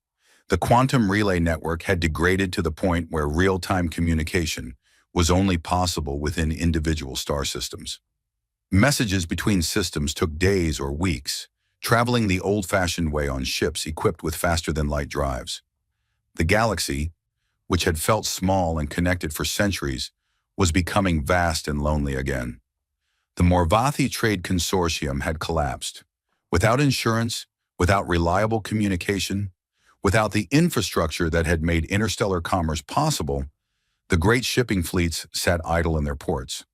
The quantum relay network had degraded to the point where real-time communication was only possible within individual star systems. Messages between systems took days or weeks, traveling the old-fashioned way on ships equipped with faster-than-light drives. The galaxy, which had felt small and connected for centuries, was becoming vast and lonely again. The Morvathi Trade Consortium had collapsed. Without insurance, without reliable communication, without the infrastructure that had made interstellar commerce possible, the great shipping fleets sat idle in their ports.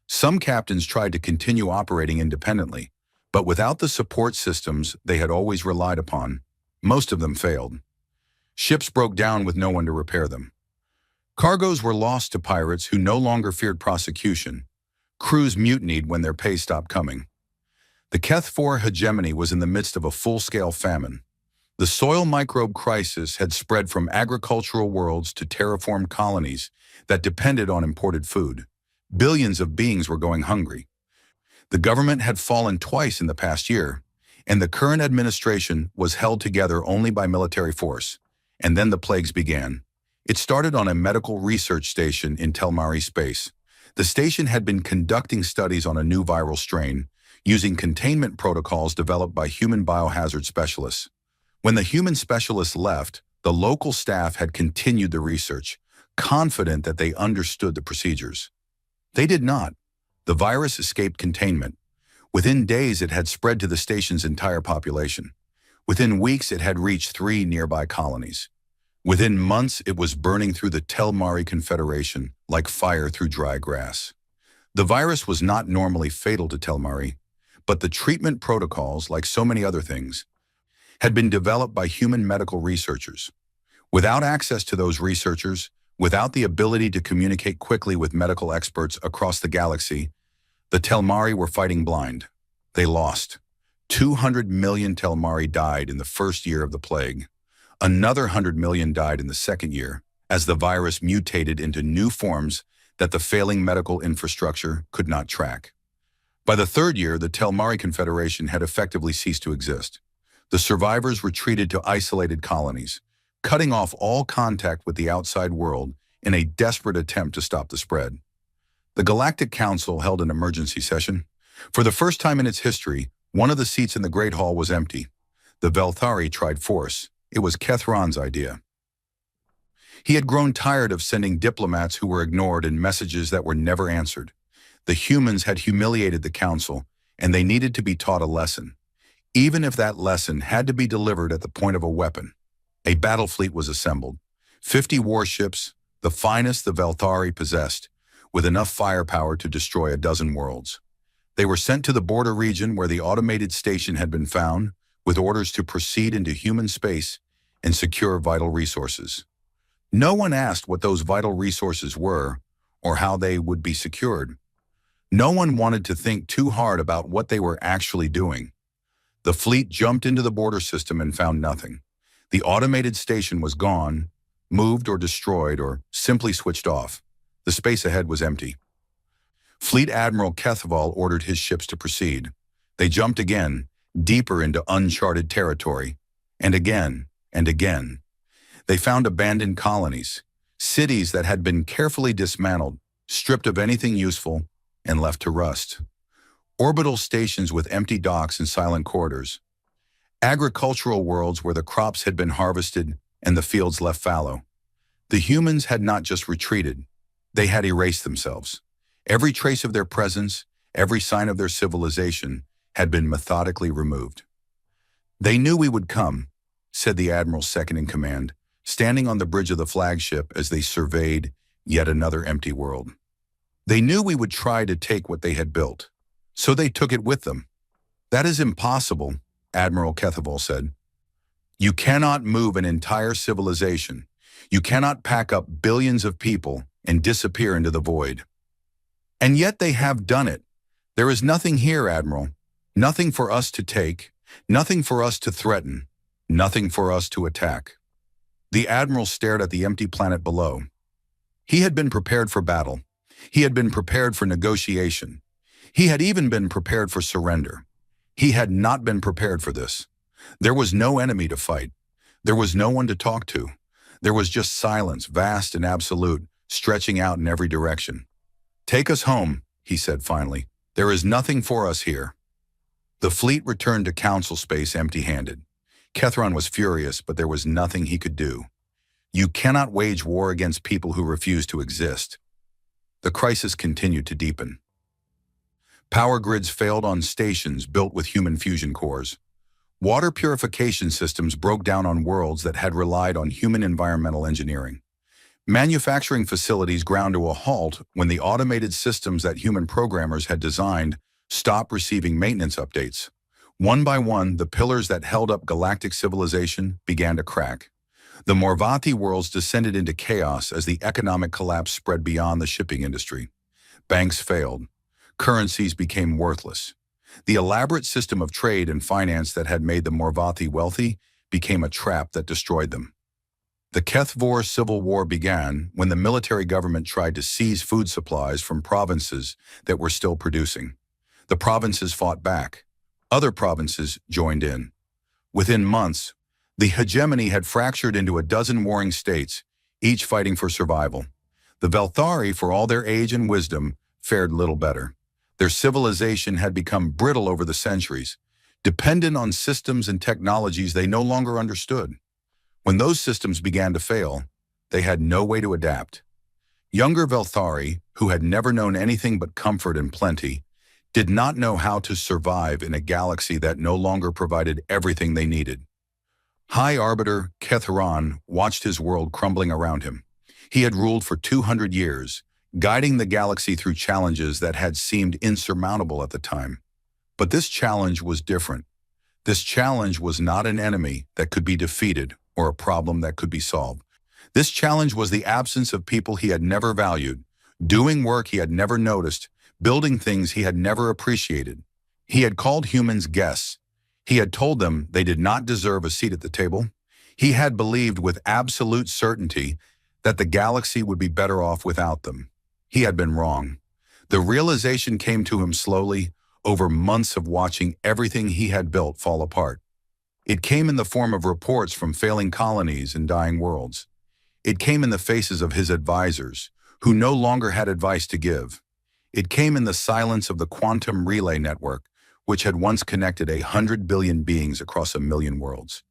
Some captains tried to continue operating independently, but without the support systems they had always relied upon, most of them failed. Ships broke down with no one to repair them. Cargoes were lost to pirates who no longer feared prosecution. Crews mutinied when their pay stopped coming. The Keth-4 hegemony was in the midst of a full-scale famine. The soil microbe crisis had spread from agricultural worlds to terraformed colonies that depended on imported food. Billions of beings were going hungry. The government had fallen twice in the past year, and the current administration was held together only by military force. And then the plagues began. It started on a medical research station in Telmari space. The station had been conducting studies on a new viral strain, using containment protocols developed by human biohazard specialists. When the human specialists left, the local staff had continued the research, confident that they understood the procedures. They did not. The virus escaped containment. Within days, it had spread to the station's entire population. Within weeks, it had reached 3 nearby colonies. Within months, it was burning through the Telmari Confederation like fire through dry grass. The virus was not normally fatal to Telmari, but the treatment protocols, like so many other things, had been developed by human medical researchers. Without access to those researchers, without the ability to communicate quickly with medical experts across the galaxy, the Telmari were fighting blind. They lost. 200 million Telmari died in the first year of the plague. Another 100 million died in the second year, as the virus mutated into new forms that the failing medical infrastructure could not track. By the third year, the Telmari Confederation had effectively ceased to exist. The survivors retreated to isolated colonies, cutting off all contact with the outside world in a desperate attempt to stop the spread. The Galactic Council held an emergency session. For the first time in its history, one of the seats in the Great Hall was empty. The Velthari tried force. It was Kethron's idea. He had grown tired of sending diplomats who were ignored and messages that were never answered. The humans had humiliated the Council, and they needed to be taught a lesson. Even if that lesson had to be delivered at the point of a weapon. A battle fleet was assembled. 50 warships, the finest the Velthari possessed, with enough firepower to destroy a dozen worlds. They were sent to the border region where the automated station had been found, with orders to proceed into human space and secure vital resources. No one asked what those vital resources were or how they would be secured. No one wanted to think too hard about what they were actually doing. The fleet jumped into the border system and found nothing. The automated station was gone, moved or destroyed, or simply switched off. The space ahead was empty. Fleet Admiral HFY ordered his ships to proceed. They jumped again, deeper into uncharted territory, and again, and again. They found abandoned colonies, cities that had been carefully dismantled, stripped of anything useful, and left to rust. Orbital stations with empty docks and silent corridors. Agricultural worlds where the crops had been harvested and the fields left fallow. The humans had not just retreated, they had erased themselves. Every trace of their presence, every sign of their civilization, had been methodically removed. "They knew we would come," said the admiral's second-in-command, standing on the bridge of the flagship as they surveyed yet another empty world. "They knew we would try to take what they had built, so they took it with them." "That is impossible," Admiral HFY said. "You cannot move an entire civilization. You cannot pack up billions of people and disappear into the void." "And yet they have done it. There is nothing here, Admiral. Nothing for us to take, nothing for us to threaten, nothing for us to attack." The Admiral stared at the empty planet below. He had been prepared for battle. He had been prepared for negotiation. He had even been prepared for surrender. He had not been prepared for this. There was no enemy to fight. There was no one to talk to. There was just silence, vast and absolute, stretching out in every direction. "Take us home," he said finally. "There is nothing for us here." The fleet returned to Council space empty-handed. HFY was furious, but there was nothing he could do. You cannot wage war against people who refuse to exist. The crisis continued to deepen. Power grids failed on stations built with human fusion cores. Water purification systems broke down on worlds that had relied on human environmental engineering. Manufacturing facilities ground to a halt when the automated systems that human programmers had designed stopped receiving maintenance updates. One by one, the pillars that held up galactic civilization began to crack. The Morvathi worlds descended into chaos as the economic collapse spread beyond the shipping industry. Banks failed. Currencies became worthless. The elaborate system of trade and finance that had made the Morvathi wealthy became a trap that destroyed them. The HFY civil war began when the military government tried to seize food supplies from provinces that were still producing. The provinces fought back. Other provinces joined in. Within months, the hegemony had fractured into a dozen warring states, each fighting for survival. The Velthari, for all their age and wisdom, fared little better. Their civilization had become brittle over the centuries, dependent on systems and technologies they no longer understood. When those systems began to fail, they had no way to adapt. Younger Velthari, who had never known anything but comfort and plenty, did not know how to survive in a galaxy that no longer provided everything they needed. High Arbiter HFY watched his world crumbling around him. He had ruled for 200 years, guiding the galaxy through challenges that had seemed insurmountable at the time. But this challenge was different. This challenge was not an enemy that could be defeated or a problem that could be solved. This challenge was the absence of people he had never valued, doing work he had never noticed, building things he had never appreciated. He had called humans guests. He had told them they did not deserve a seat at the table. He had believed with absolute certainty that the galaxy would be better off without them. He had been wrong. The realization came to him slowly, over months of watching everything he had built fall apart. It came in the form of reports from failing colonies and dying worlds. It came in the faces of his advisors, who no longer had advice to give. It came in the silence of the quantum relay network, which had once connected 100 billion beings across 1 million worlds.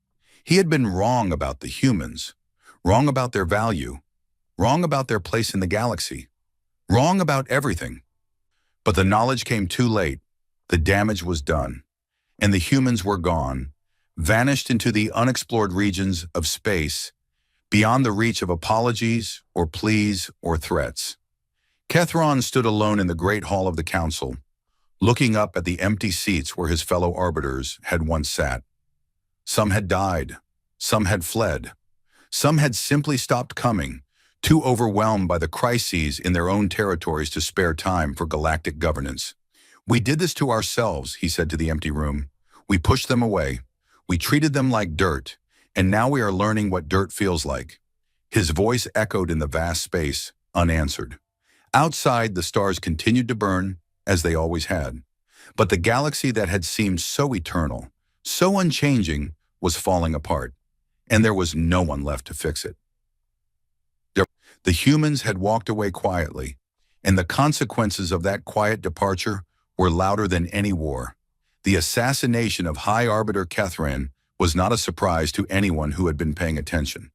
He had been wrong about the humans, wrong about their value, wrong about their place in the galaxy, wrong about everything. But the knowledge came too late. The damage was done, and the humans were gone, vanished into the unexplored regions of space, beyond the reach of apologies or pleas or threats. HFY stood alone in the great hall of the council, looking up at the empty seats where his fellow arbiters had once sat. Some had died. Some had fled. Some had simply stopped coming, too overwhelmed by the crises in their own territories to spare time for galactic governance. "We did this to ourselves," he said to the empty room. "We pushed them away. We treated them like dirt, and now we are learning what dirt feels like." His voice echoed in the vast space, unanswered. Outside, the stars continued to burn, as they always had. But the galaxy that had seemed so eternal, so unchanging, was falling apart, and there was no one left to fix it. The humans had walked away quietly, and the consequences of that quiet departure were louder than any war. The assassination of High Arbiter Kethran was not a surprise to anyone who had been paying attention.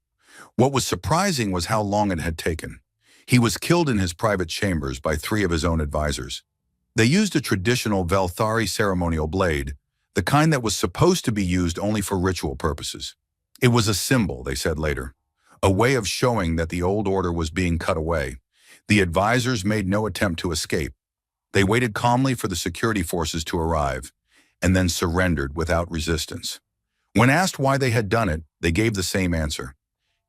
What was surprising was how long it had taken. He was killed in his private chambers by 3 of his own advisors. They used a traditional Velthari ceremonial blade, the kind that was supposed to be used only for ritual purposes. It was a symbol, they said later, a way of showing that the old order was being cut away. The advisors made no attempt to escape. They waited calmly for the security forces to arrive, and then surrendered without resistance. When asked why they had done it, they gave the same answer.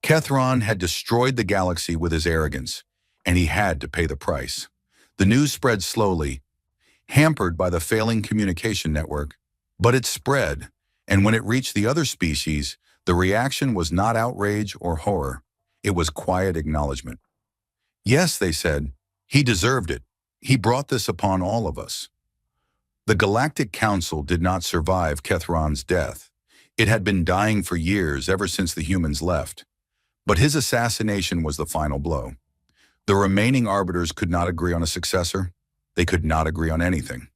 Kethran had destroyed the galaxy with his arrogance, and he had to pay the price. The news spread slowly, hampered by the failing communication network, but it spread, and when it reached the other species, the reaction was not outrage or horror. It was quiet acknowledgement. "Yes," they said, "he deserved it. He brought this upon all of us." The Galactic Council did not survive Kethran's death. It had been dying for years, ever since the humans left. But his assassination was the final blow. The remaining arbiters could not agree on a successor. They could not agree on anything.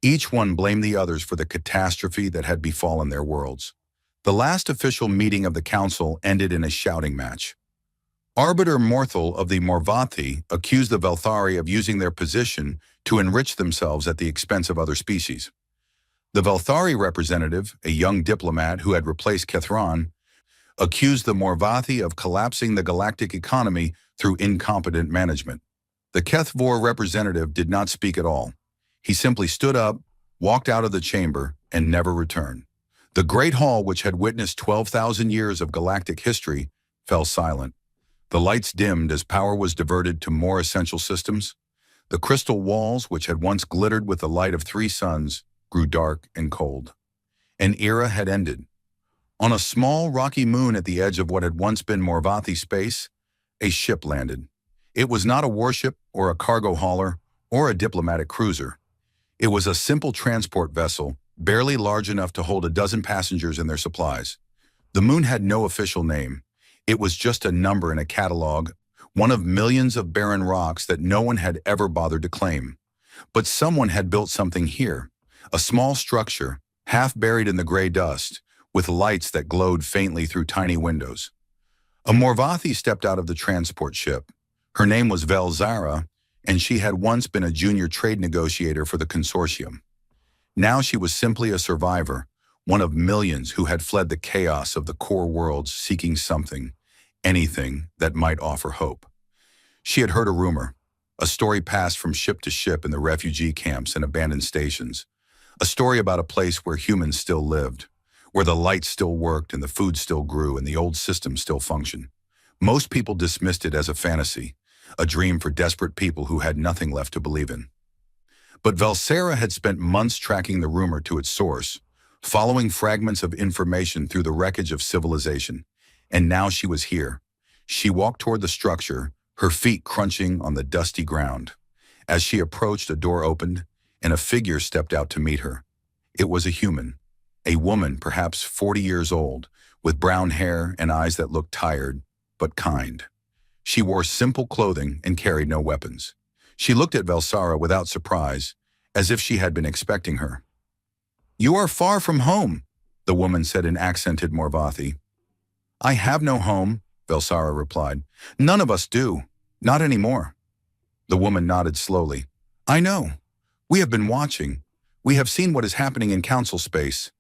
Each one blamed the others for the catastrophe that had befallen their worlds. The last official meeting of the council ended in a shouting match. Arbiter Morthal of the Morvathi accused the Velthari of using their position to enrich themselves at the expense of other species. The Velthari representative, a young diplomat who had replaced Kethran, accused the Morvathi of collapsing the galactic economy through incompetent management. The Kethvor representative did not speak at all. He simply stood up, walked out of the chamber, and never returned. The Great Hall, which had witnessed 12,000 years of galactic history, fell silent. The lights dimmed as power was diverted to more essential systems. The crystal walls, which had once glittered with the light of 3 suns, grew dark and cold. An era had ended. On a small, rocky moon at the edge of what had once been Morvathi space, a ship landed. It was not a warship or a cargo hauler or a diplomatic cruiser. It was a simple transport vessel, barely large enough to hold 12 passengers and their supplies. The moon had no official name. It was just a number in a catalog, one of millions of barren rocks that no one had ever bothered to claim. But someone had built something here, a small structure, half buried in the gray dust, with lights that glowed faintly through tiny windows. A Morvathi stepped out of the transport ship. Her name was Velzara, and she had once been a junior trade negotiator for the consortium. Now she was simply a survivor, one of millions who had fled the chaos of the core worlds seeking something, anything that might offer hope. She had heard a rumor, a story passed from ship to ship in the refugee camps and abandoned stations, a story about a place where humans still lived, where the lights still worked and the food still grew and the old system still functioned. Most people dismissed it as a fantasy, a dream for desperate people who had nothing left to believe in. But Velzara had spent months tracking the rumor to its source, following fragments of information through the wreckage of civilization, and now she was here. She walked toward the structure, her feet crunching on the dusty ground. As she approached, a door opened, and a figure stepped out to meet her. It was a human, a woman perhaps 40 years old, with brown hair and eyes that looked tired, but kind. She wore simple clothing and carried no weapons. She looked at Velzara without surprise, as if she had been expecting her. "You are far from home," the woman said in accented Morvathi. "I have no home," Velzara replied. "None of us do. Not anymore." The woman nodded slowly. "I know. We have been watching. We have seen what is happening in council space.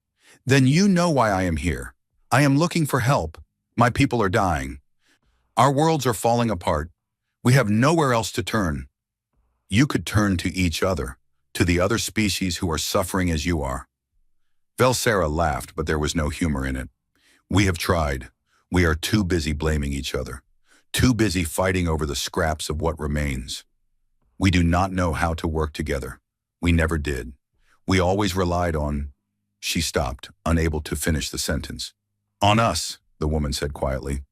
Then you know why I am here. I am looking for help. My people are dying. Our worlds are falling apart. We have nowhere else to turn." "You could turn to each other," to the other species who are suffering as you are. Velsera laughed, but there was no humor in it. We have tried. We are too busy blaming each other, too busy fighting over the scraps of what remains. We do not know how to work together. We never did. We always relied on... She stopped, unable to finish the sentence. On us, the woman said quietly.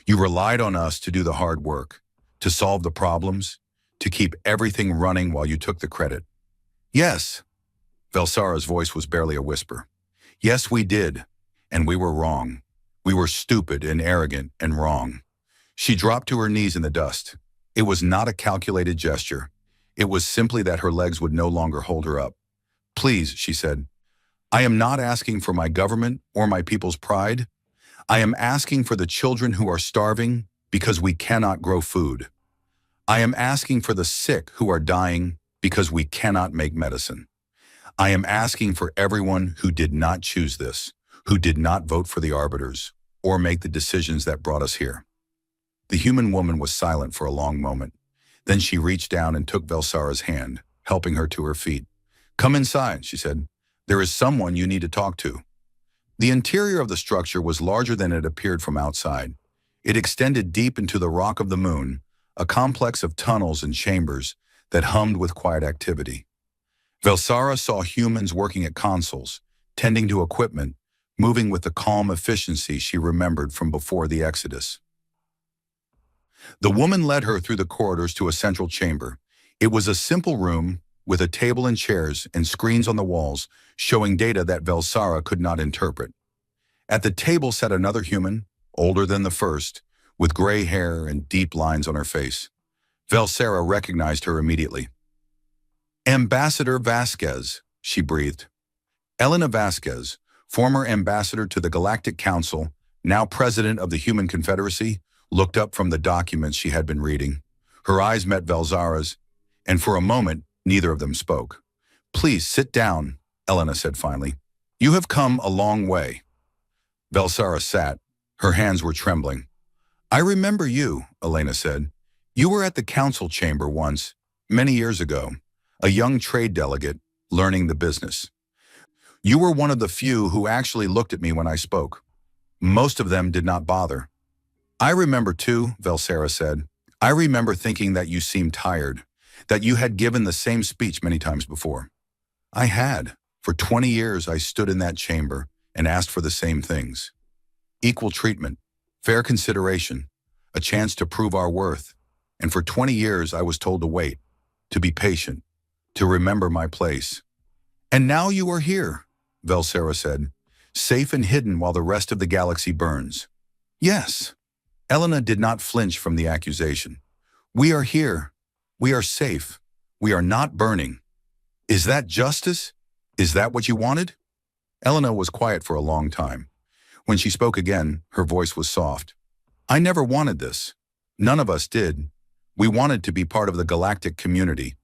You relied on us to do the hard work, to solve the problems, to keep everything running while you took the credit. Yes. Velsara's voice was barely a whisper. Yes, we did, and we were wrong. We were stupid and arrogant and wrong. She dropped to her knees in the dust. It was not a calculated gesture. It was simply that her legs would no longer hold her up. Please, she said, I am not asking for my government or my people's pride. I am asking for the children who are starving because we cannot grow food. I am asking for the sick who are dying because we cannot make medicine. I am asking for everyone who did not choose this, who did not vote for the arbiters or make the decisions that brought us here. The human woman was silent for a long moment. Then she reached down and took Velsara's hand, helping her to her feet. Come inside, she said. There is someone you need to talk to. The interior of the structure was larger than it appeared from outside. It extended deep into the rock of the moon, a complex of tunnels and chambers that hummed with quiet activity. Velsara saw humans working at consoles, tending to equipment, moving with the calm efficiency she remembered from before the Exodus. The woman led her through the corridors to a central chamber. It was a simple room with a table and chairs and screens on the walls showing data that Velsara could not interpret. At the table sat another human, older than the first, with gray hair and deep lines on her face. Velsara recognized her immediately. Ambassador Vasquez, she breathed. Elena Vasquez, former ambassador to the Galactic Council, now president of the Human Confederacy, looked up from the documents she had been reading. Her eyes met Velsara's, and for a moment, neither of them spoke. Please sit down, Elena said finally. You have come a long way. Velsara sat. Her hands were trembling. I remember you, Elena said. You were at the council chamber once, many years ago, a young trade delegate, learning the business. You were one of the few who actually looked at me when I spoke. Most of them did not bother. I remember too, Velsara said. I remember thinking that you seemed tired, that you had given the same speech many times before. I had. For 20 years I stood in that chamber and asked for the same things. Equal treatment, fair consideration, a chance to prove our worth. And for 20 years I was told to wait, to be patient, to remember my place. And now you are here, Velsara said, safe and hidden while the rest of the galaxy burns. Yes. Elena did not flinch from the accusation. We are here. We are safe. We are not burning. Is that justice? Is that what you wanted? Elena was quiet for a long time. When she spoke again, her voice was soft. I never wanted this. None of us did. We wanted to be part of the galactic community.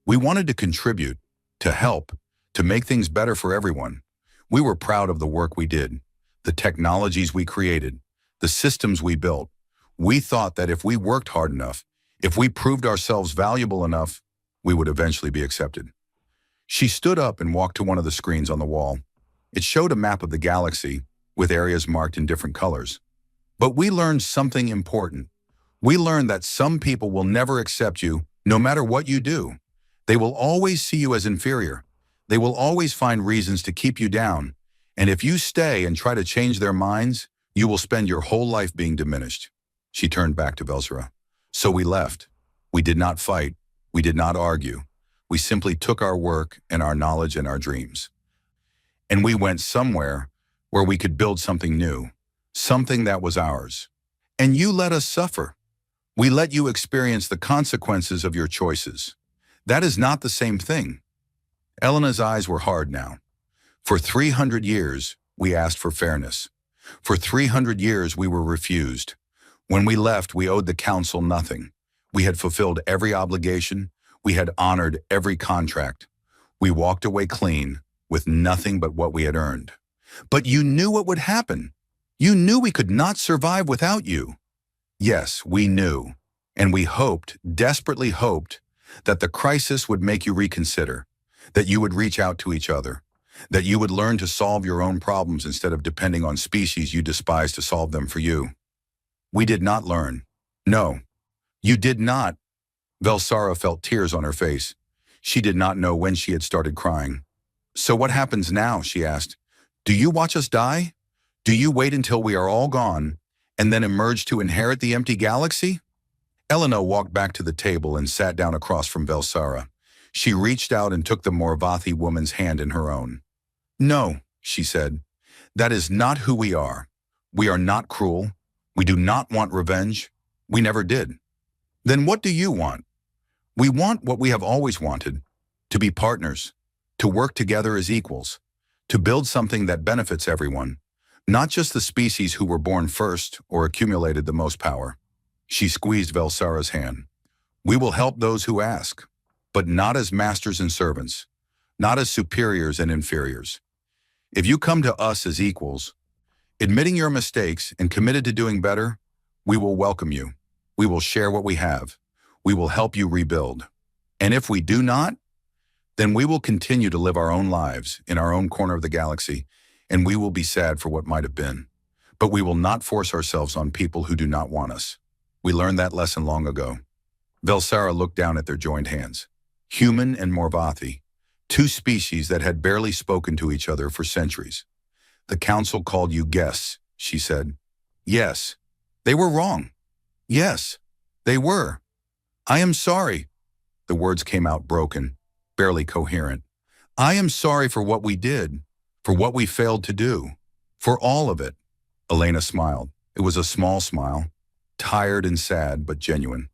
We wanted to contribute, to help, to make things better for everyone. We were proud of the work we did, the technologies we created, the systems we built. We thought that if we worked hard enough, if we proved ourselves valuable enough, we would eventually be accepted. She stood up and walked to one of the screens on the wall. It showed a map of the galaxy with areas marked in different colors. But we learned something important. We learned that some people will never accept you, no matter what you do. They will always see you as inferior. They will always find reasons to keep you down. And if you stay and try to change their minds, you will spend your whole life being diminished. She turned back to Velsara. So we left. We did not fight. We did not argue. We simply took our work and our knowledge and our dreams. And we went somewhere where we could build something new, something that was ours. And you let us suffer. We let you experience the consequences of your choices. That is not the same thing. Elena's eyes were hard now. For 300 years, we asked for fairness. For 300 years, we were refused. When we left, we owed the council nothing. We had fulfilled every obligation. We had honored every contract. We walked away clean, with nothing but what we had earned. But you knew what would happen. You knew we could not survive without you. Yes, we knew. And we hoped, desperately hoped, that the crisis would make you reconsider, that you would reach out to each other, that you would learn to solve your own problems instead of depending on species you despise to solve them for you. We did not learn. No, you did not. Velsara felt tears on her face. She did not know when she had started crying. So what happens now, she asked. Do you watch us die? Do you wait until we are all gone and then emerge to inherit the empty galaxy? Elena walked back to the table and sat down across from Velsara. She reached out and took the Morvathi woman's hand in her own. No, she said. That is not who we are. We are not cruel. We do not want revenge. We never did. Then what do you want? We want what we have always wanted, to be partners, to work together as equals, to build something that benefits everyone, not just the species who were born first or accumulated the most power. She squeezed Velsara's hand. We will help those who ask, but not as masters and servants, not as superiors and inferiors. If you come to us as equals, admitting your mistakes and committed to doing better, we will welcome you. We will share what we have. We will help you rebuild. And if we do not, then we will continue to live our own lives in our own corner of the galaxy, and we will be sad for what might have been. But we will not force ourselves on people who do not want us. We learned that lesson long ago. Velsara looked down at their joined hands. Human and Morvathi, two species that had barely spoken to each other for centuries. The council called you guests, she said. Yes, they were wrong. Yes, they were. I am sorry. The words came out broken, barely coherent. I am sorry for what we did, for what we failed to do, for all of it. Elena smiled. It was a small smile, tired and sad, but genuine.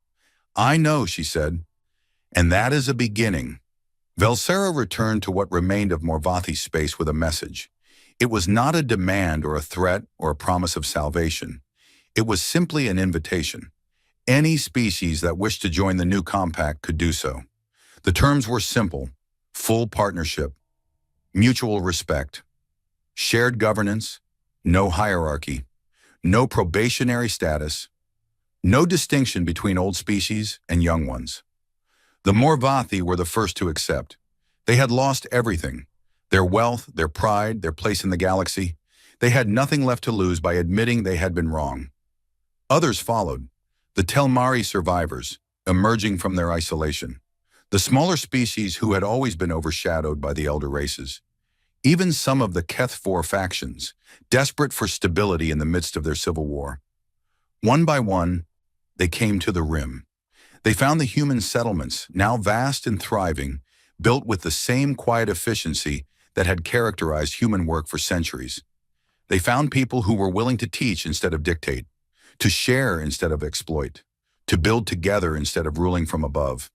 I know, she said, and that is a beginning. Velsara returned to what remained of Morvathi's space with a message. It was not a demand or a threat or a promise of salvation. It was simply an invitation. Any species that wished to join the new compact could do so. The terms were simple: full partnership, mutual respect, shared governance, no hierarchy, no probationary status, no distinction between old species and young ones. The Morvathi were the first to accept. They had lost everything: their wealth, their pride, their place in the galaxy. They had nothing left to lose by admitting they had been wrong. Others followed, the Telmari survivors, emerging from their isolation, the smaller species who had always been overshadowed by the elder races. Even some of the Keth-4 factions, desperate for stability in the midst of their civil war. One by one, they came to the rim. They found the human settlements, now vast and thriving, built with the same quiet efficiency that had characterized human work for centuries. They found people who were willing to teach instead of dictate, to share instead of exploit, to build together instead of ruling from above.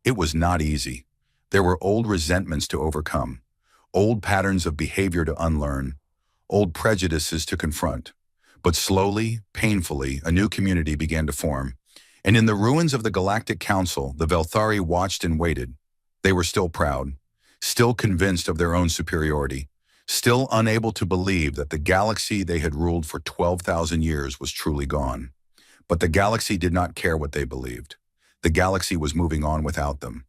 It was not easy. There were old resentments to overcome, old patterns of behavior to unlearn, old prejudices to confront. But slowly, painfully, a new community began to form. And in the ruins of the Galactic Council, the Velthari watched and waited. They were still proud, still convinced of their own superiority, still unable to believe that the galaxy they had ruled for 12,000 years was truly gone. But the galaxy did not care what they believed. The galaxy was moving on without them.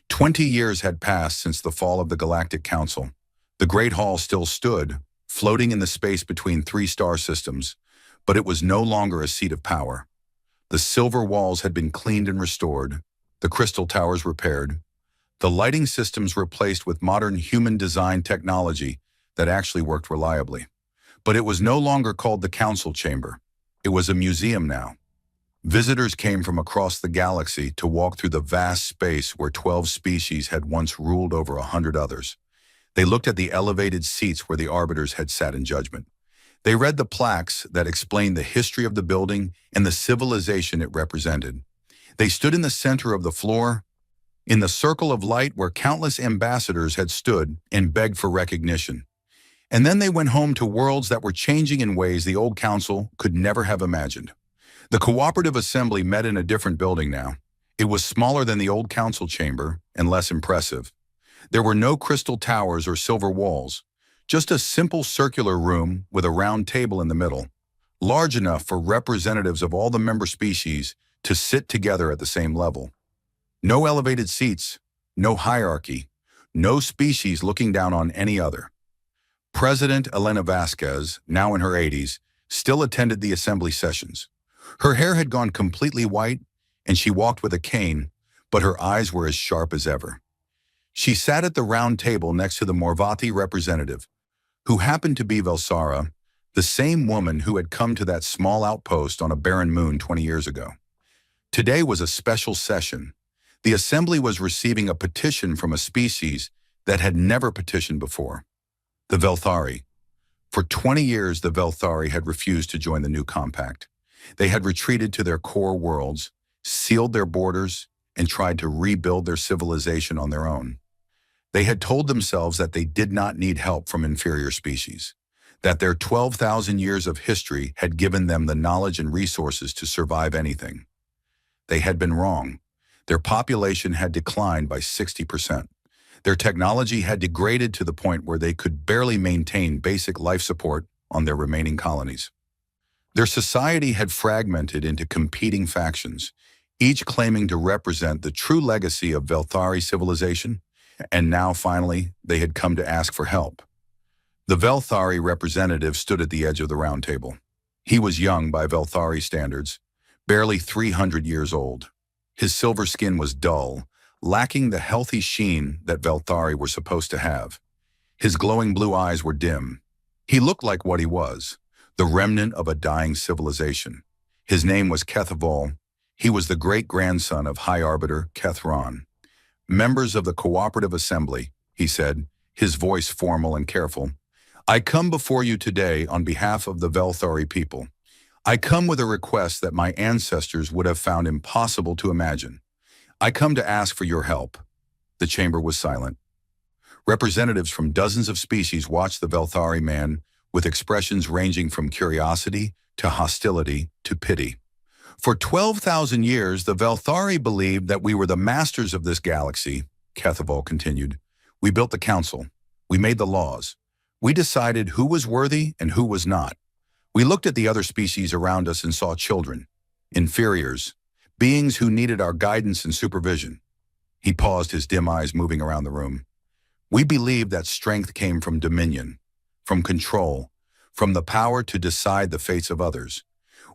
20 years had passed since the fall of the Galactic Council. The Great Hall still stood, floating in the space between three star systems, but it was no longer a seat of power. The silver walls had been cleaned and restored, the crystal towers repaired, the lighting systems replaced with modern human-designed technology that actually worked reliably. But it was no longer called the Council Chamber. It was a museum now. Visitors came from across the galaxy to walk through the vast space where 12 species had once ruled over 100 others. They looked at the elevated seats where the arbiters had sat in judgment. They read the plaques that explained the history of the building and the civilization it represented. They stood in the center of the floor, in the circle of light where countless ambassadors had stood and begged for recognition. And then they went home to worlds that were changing in ways the old council could never have imagined. The cooperative assembly met in a different building now. It was smaller than the old council chamber and less impressive. There were no crystal towers or silver walls, just a simple circular room with a round table in the middle, large enough for representatives of all the member species to sit together at the same level. No elevated seats, no hierarchy, no species looking down on any other. President Elena Vasquez, now in her 80s, still attended the assembly sessions. Her hair had gone completely white, and she walked with a cane, but her eyes were as sharp as ever. She sat at the round table next to the Morvati representative, who happened to be Velsara, the same woman who had come to that small outpost on a barren moon 20 years ago. Today was a special session. The assembly was receiving a petition from a species that had never petitioned before, the Velthari. For 20 years, the Velthari had refused to join the new compact. They had retreated to their core worlds, sealed their borders, and tried to rebuild their civilization on their own. They had told themselves that they did not need help from inferior species, that their 12,000 years of history had given them the knowledge and resources to survive anything. They had been wrong. Their population had declined by 60%. Their technology had degraded to the point where they could barely maintain basic life support on their remaining colonies. Their society had fragmented into competing factions, each claiming to represent the true legacy of Velthari civilization, and now finally they had come to ask for help. The Velthari representative stood at the edge of the round table. He was young by Velthari standards, barely 300 years old. His silver skin was dull, lacking the healthy sheen that Velthari were supposed to have. His glowing blue eyes were dim. He looked like what he was, the remnant of a dying civilization. His name was Kethval. He was the great-grandson of High Arbiter Kethron. "Members of the Cooperative Assembly," he said, his voice formal and careful, "I come before you today on behalf of the Velthari people. I come with a request that my ancestors would have found impossible to imagine. I come to ask for your help." The chamber was silent. Representatives from dozens of species watched the Velthari man with expressions ranging from curiosity to hostility to pity. "For 12,000 years, the Velthari believed that we were the masters of this galaxy," Kethval continued. "We built the council. We made the laws. We decided who was worthy and who was not. We looked at the other species around us and saw children, inferiors, beings who needed our guidance and supervision." He paused, his dim eyes moving around the room. "We believed that strength came from dominion, from control, from the power to decide the fates of others.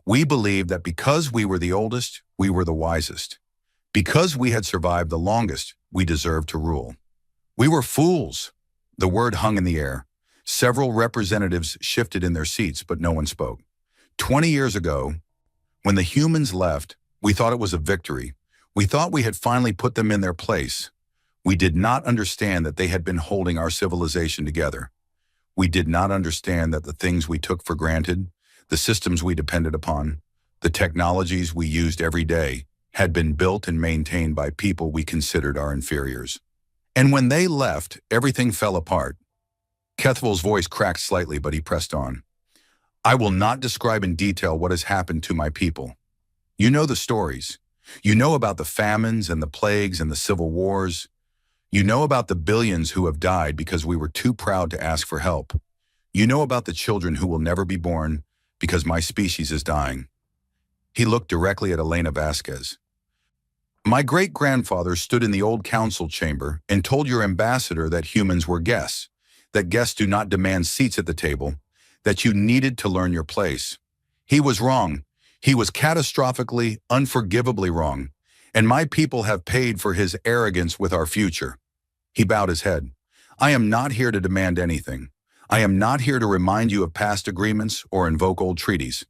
We believed that because we were the oldest, we were the wisest. Because we had survived the longest, we deserved to rule. We were fools." The word hung in the air. Several representatives shifted in their seats, but no one spoke. 20 years ago, when the humans left, we thought it was a victory. We thought we had finally put them in their place. We did not understand that they had been holding our civilization together. We did not understand that the things we took for granted, the systems we depended upon, the technologies we used every day, had been built and maintained by people we considered our inferiors. And when they left, everything fell apart. Kethval's voice cracked slightly, but he pressed on. "I will not describe in detail what has happened to my people. You know the stories. You know about the famines and the plagues and the civil wars. You know about the billions who have died because we were too proud to ask for help. You know about the children who will never be born because my species is dying." He looked directly at Elena Vasquez. "My great-grandfather stood in the old council chamber and told your ambassador that humans were guests, that guests do not demand seats at the table, that you needed to learn your place. He was wrong. He was catastrophically, unforgivably wrong, and my people have paid for his arrogance with our future." He bowed his head. "I am not here to demand anything. I am not here to remind you of past agreements or invoke old treaties.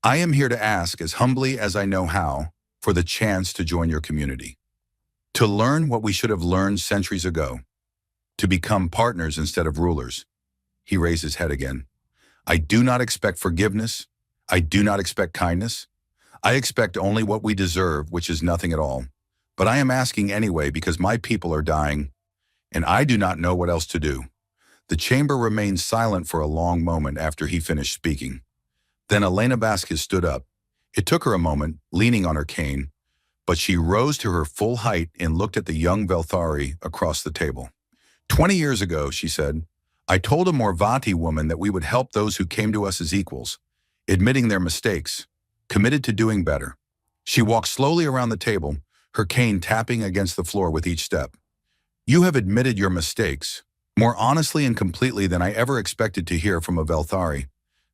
I am here to ask, as humbly as I know how, for the chance to join your community. To learn what we should have learned centuries ago. To become partners instead of rulers." He raised his head again. "I do not expect forgiveness. I do not expect kindness. I expect only what we deserve, which is nothing at all. But I am asking anyway because my people are dying, and I do not know what else to do." The chamber remained silent for a long moment after he finished speaking. Then Elena Vasquez stood up. It took her a moment, leaning on her cane, but she rose to her full height and looked at the young Velthari across the table. 20 years ago, she said, "I told a Morvati woman that we would help those who came to us as equals, admitting their mistakes, committed to doing better." She walked slowly around the table, her cane tapping against the floor with each step. You have admitted your mistakes, more honestly and completely than I ever expected to hear from a Velthari.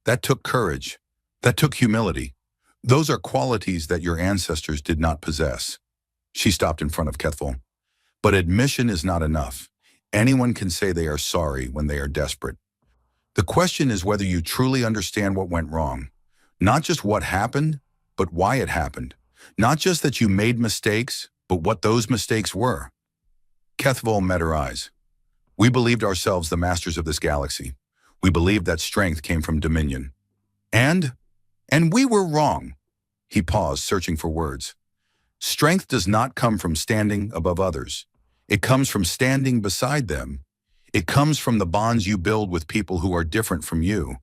That took courage. That took humility. Those are qualities that your ancestors did not possess. She stopped in front of Kethvil. But admission is not enough. Anyone can say they are sorry when they are desperate. The question is whether you truly understand what went wrong. Not just what happened, but why it happened. Not just that you made mistakes, but what those mistakes were. Kethvil met her eyes. We believed ourselves the masters of this galaxy. We believed that strength came from dominion. And we were wrong. He paused, searching for words. Strength does not come from standing above others. It comes from standing beside them. It comes from the bonds you build with people who are different from you.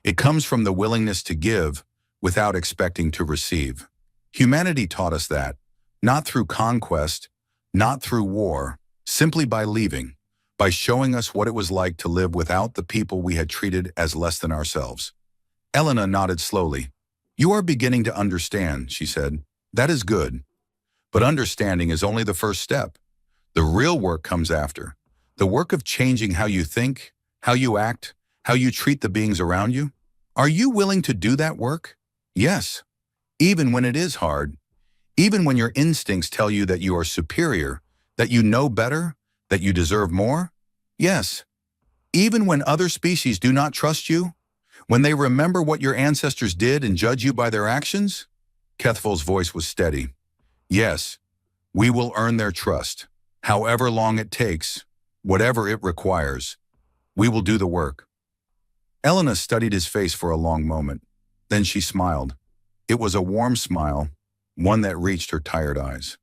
It comes from the willingness to give without expecting to receive. Humanity taught us that, not through conquest, not through war, simply by leaving, by showing us what it was like to live without the people we had treated as less than ourselves. Elena nodded slowly. You are beginning to understand, she said. That is good. But understanding is only the first step. The real work comes after. The work of changing how you think, how you act, how you treat the beings around you. Are you willing to do that work? Yes. Even when it is hard. Even when your instincts tell you that you are superior, that you know better, that you deserve more? Yes. Even when other species do not trust you? When they remember what your ancestors did and judge you by their actions? Kethvil's voice was steady. Yes, we will earn their trust. However long it takes, whatever it requires, we will do the work. Elena studied his face for a long moment. Then she smiled. It was a warm smile, one that reached her tired eyes.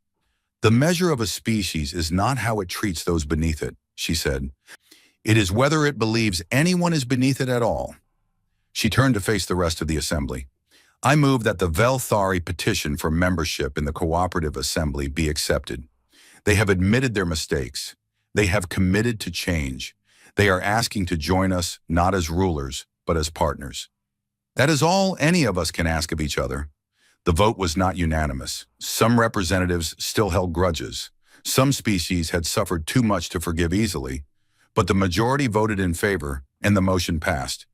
The measure of a species is not how it treats those beneath it, she said. It is whether it believes anyone is beneath it at all. She turned to face the rest of the assembly. I move that the Velthari petition for membership in the Cooperative Assembly be accepted. They have admitted their mistakes. They have committed to change. They are asking to join us not as rulers, but as partners. That is all any of us can ask of each other. The vote was not unanimous. Some representatives still held grudges. Some species had suffered too much to forgive easily. But the majority voted in favor, and the motion passed.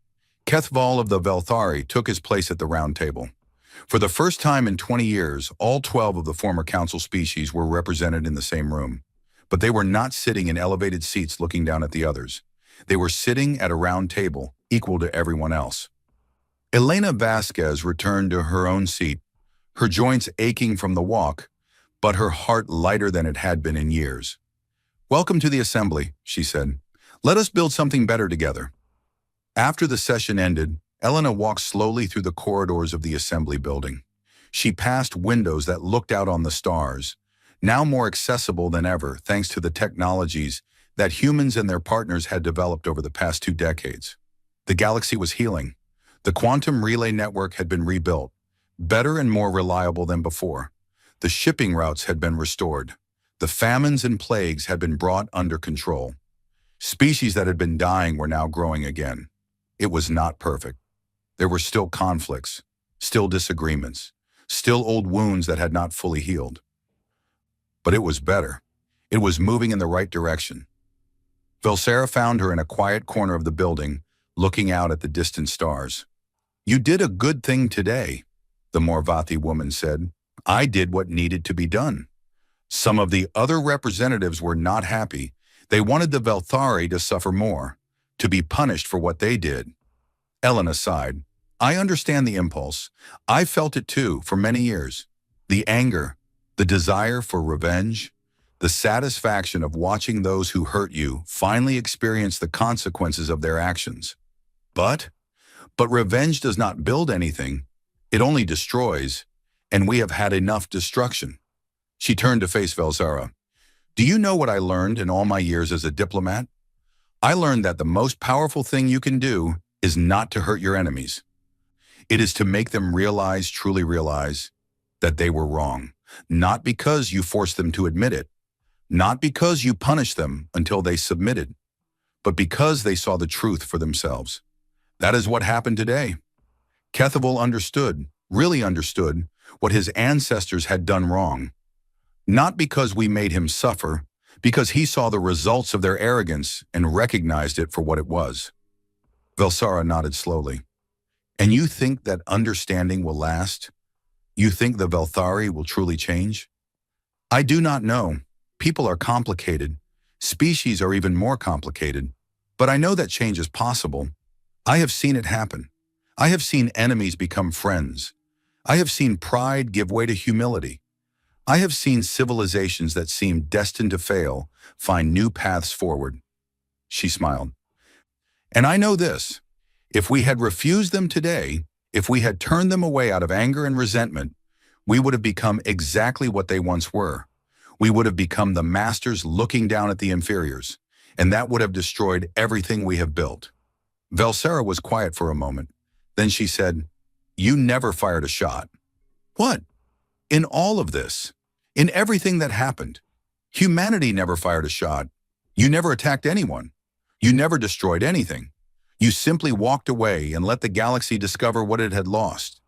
Kethvil of the Velthari took his place at the round table. For the first time in 20 years, all 12 of the former council species were represented in the same room. But they were not sitting in elevated seats looking down at the others. They were sitting at a round table, equal to everyone else. Elena Vasquez returned to her own seat, her joints aching from the walk, but her heart lighter than it had been in years. Welcome to the assembly, she said. Let us build something better together. After the session ended, Elena walked slowly through the corridors of the assembly building. She passed windows that looked out on the stars, now more accessible than ever thanks to the technologies that humans and their partners had developed over the past 2 decades. The galaxy was healing. The quantum relay network had been rebuilt, better and more reliable than before. The shipping routes had been restored. The famines and plagues had been brought under control. Species that had been dying were now growing again. It was not perfect. There were still conflicts, still disagreements, still old wounds that had not fully healed. But it was better. It was moving in the right direction. Velsera found her in a quiet corner of the building, looking out at the distant stars. You did a good thing today, the Morvathi woman said. I did what needed to be done. Some of the other representatives were not happy. They wanted the Velthari to suffer more, to be punished for what they did. Elena sighed. I understand the impulse. I felt it too for many years. The anger, the desire for revenge, the satisfaction of watching those who hurt you finally experience the consequences of their actions. But revenge does not build anything. It only destroys, and we have had enough destruction. She turned to face Velsera. Do you know what I learned in all my years as a diplomat? I learned that the most powerful thing you can do is not to hurt your enemies. It is to make them realize, truly realize, that they were wrong, not because you forced them to admit it, not because you punished them until they submitted, but because they saw the truth for themselves. That is what happened today. Kethvil understood, really understood, what his ancestors had done wrong. Not because we made him suffer, because he saw the results of their arrogance and recognized it for what it was. Velsara nodded slowly. And you think that understanding will last? You think the Velthari will truly change? I do not know. People are complicated. Species are even more complicated. But I know that change is possible. I have seen it happen. I have seen enemies become friends. I have seen pride give way to humility. I have seen civilizations that seemed destined to fail find new paths forward. She smiled. And I know this. If we had refused them today, if we had turned them away out of anger and resentment, we would have become exactly what they once were. We would have become the masters looking down at the inferiors, and that would have destroyed everything we have built. Velsara was quiet for a moment. Then she said, "You never fired a shot." "What?" "In all of this, in everything that happened, humanity never fired a shot. You never attacked anyone. You never destroyed anything. You simply walked away and let the galaxy discover what it had lost.